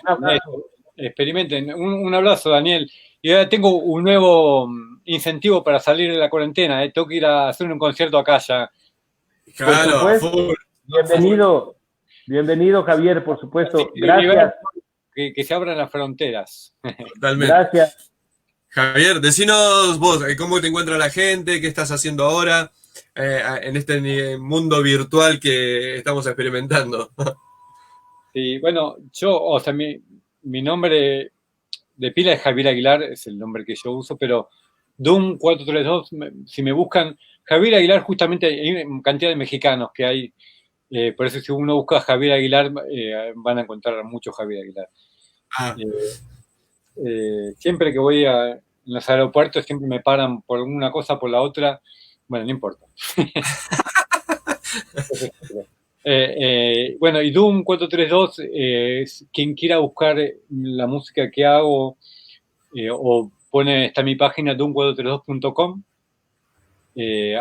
Experimenten. Un abrazo, Daniel. Y ahora tengo un nuevo incentivo para salir de la cuarentena. Tengo que ir a hacer un concierto acá ya. Claro, por supuesto. Bienvenido, Javier, por supuesto. Gracias. Que se abran las fronteras. Totalmente. Gracias. Javier, decinos vos, ¿cómo te encuentra la gente? ¿Qué estás haciendo ahora en este mundo virtual que estamos experimentando? Sí, bueno, mi nombre de pila es Javier Aguilar, es el nombre que yo uso, pero Doom 432, si me buscan, Javier Aguilar, justamente hay cantidad de mexicanos que hay, por eso si uno busca Javier Aguilar, van a encontrar mucho Javier Aguilar. Siempre que voy en los aeropuertos, siempre me paran por una cosa, por la otra, bueno, no importa. Bueno, y Doom 432, quien quiera buscar la música que hago, o está en mi página doom432.com.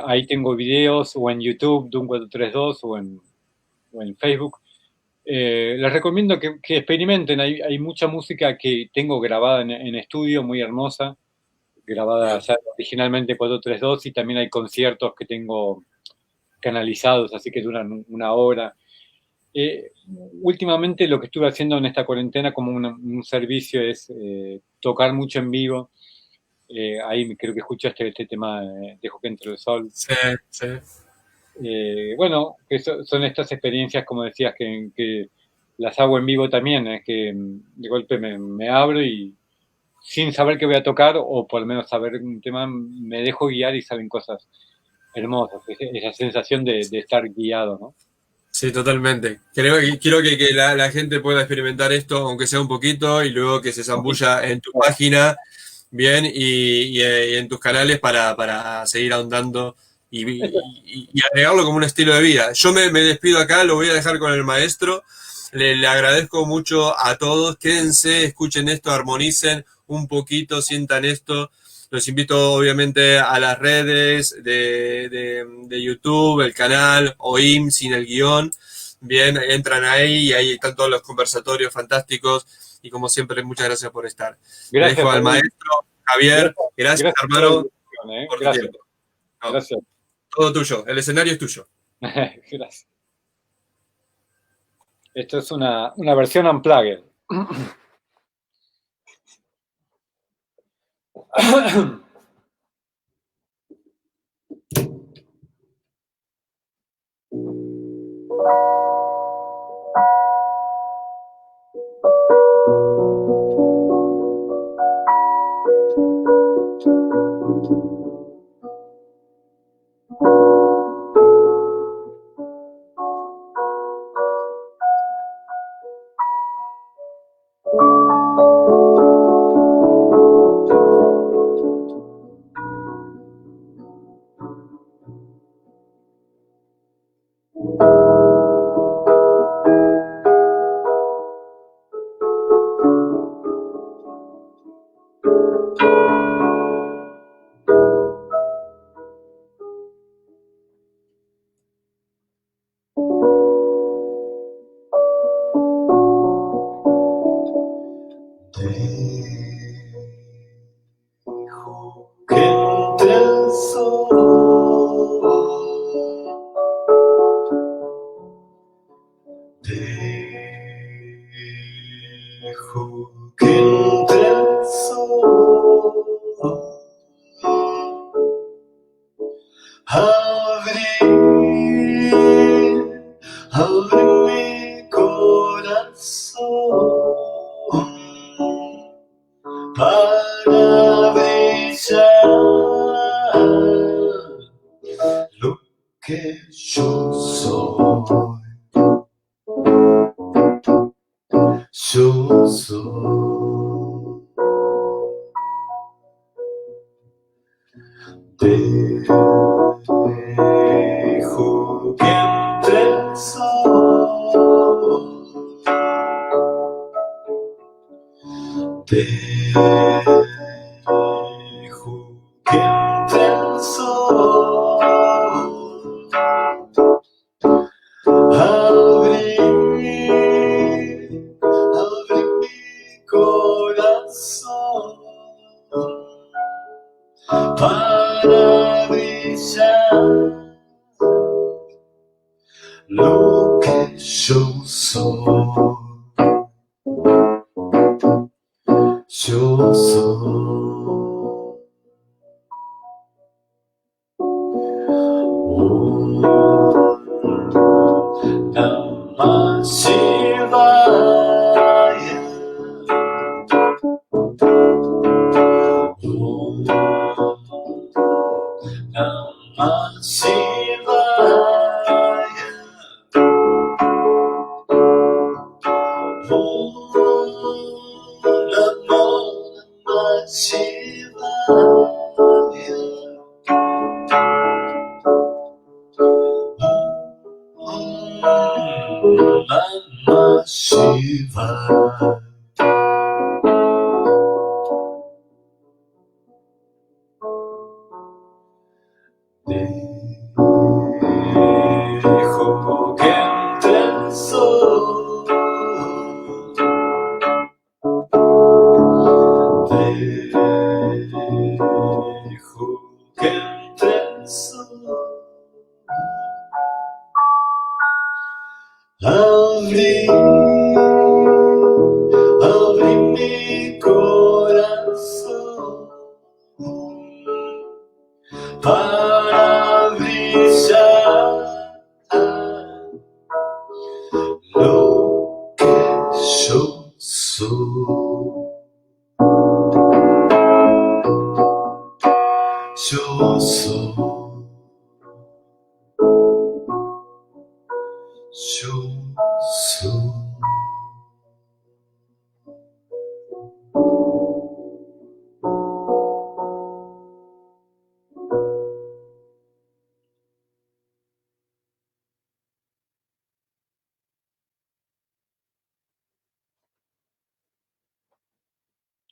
Ahí tengo videos, o en YouTube, Doom432, o en Facebook. Les recomiendo que experimenten. Hay mucha música que tengo grabada en estudio, muy hermosa, grabada ya originalmente 432, y también hay conciertos que tengo canalizados, así que duran una hora. Últimamente lo que estuve haciendo en esta cuarentena como un servicio es tocar mucho en vivo. Ahí creo que escuchaste este tema, Dejo que entre el sol. Sí, sí. Bueno, que son estas experiencias, como decías, que las hago en vivo también, es que de golpe me abro y sin saber qué voy a tocar, o por lo menos saber un tema, me dejo guiar y salen cosas hermosas, esa sensación de estar guiado, ¿no? Sí, totalmente. Quiero que la gente pueda experimentar esto, aunque sea un poquito, y luego que se zambulla en tu página, bien, y en tus canales para seguir ahondando y agregarlo como un estilo de vida. Yo me despido acá, lo voy a dejar con el maestro. Le agradezco mucho a todos. Quédense, escuchen esto, armonicen un poquito, sientan esto. Los invito obviamente a las redes de YouTube, el canal OIM sin el guión. Bien, entran ahí y ahí están todos los conversatorios fantásticos. Y como siempre, muchas gracias por estar. Gracias, Le dejo al maestro Javier. Gracias hermano, por tu tiempo. No, gracias. todo tuyo. El escenario es tuyo. Gracias. Esto es una versión unplugged. abre mi corazón para brillar lo que yo soy. Yo soy. Dejo que entre el sol. Dejo que entre el sol. Abre mi corazón para brillar lo que yo soy. Yo soy. Namah Shivaya. Namah Shivaya. Namah Shivaya. Namah Shivaya. Dejo que entre el sol. Dejo que entre el sol. Abrí mi corazón para brillar lo que yo soy. Yo soy. Yo soy.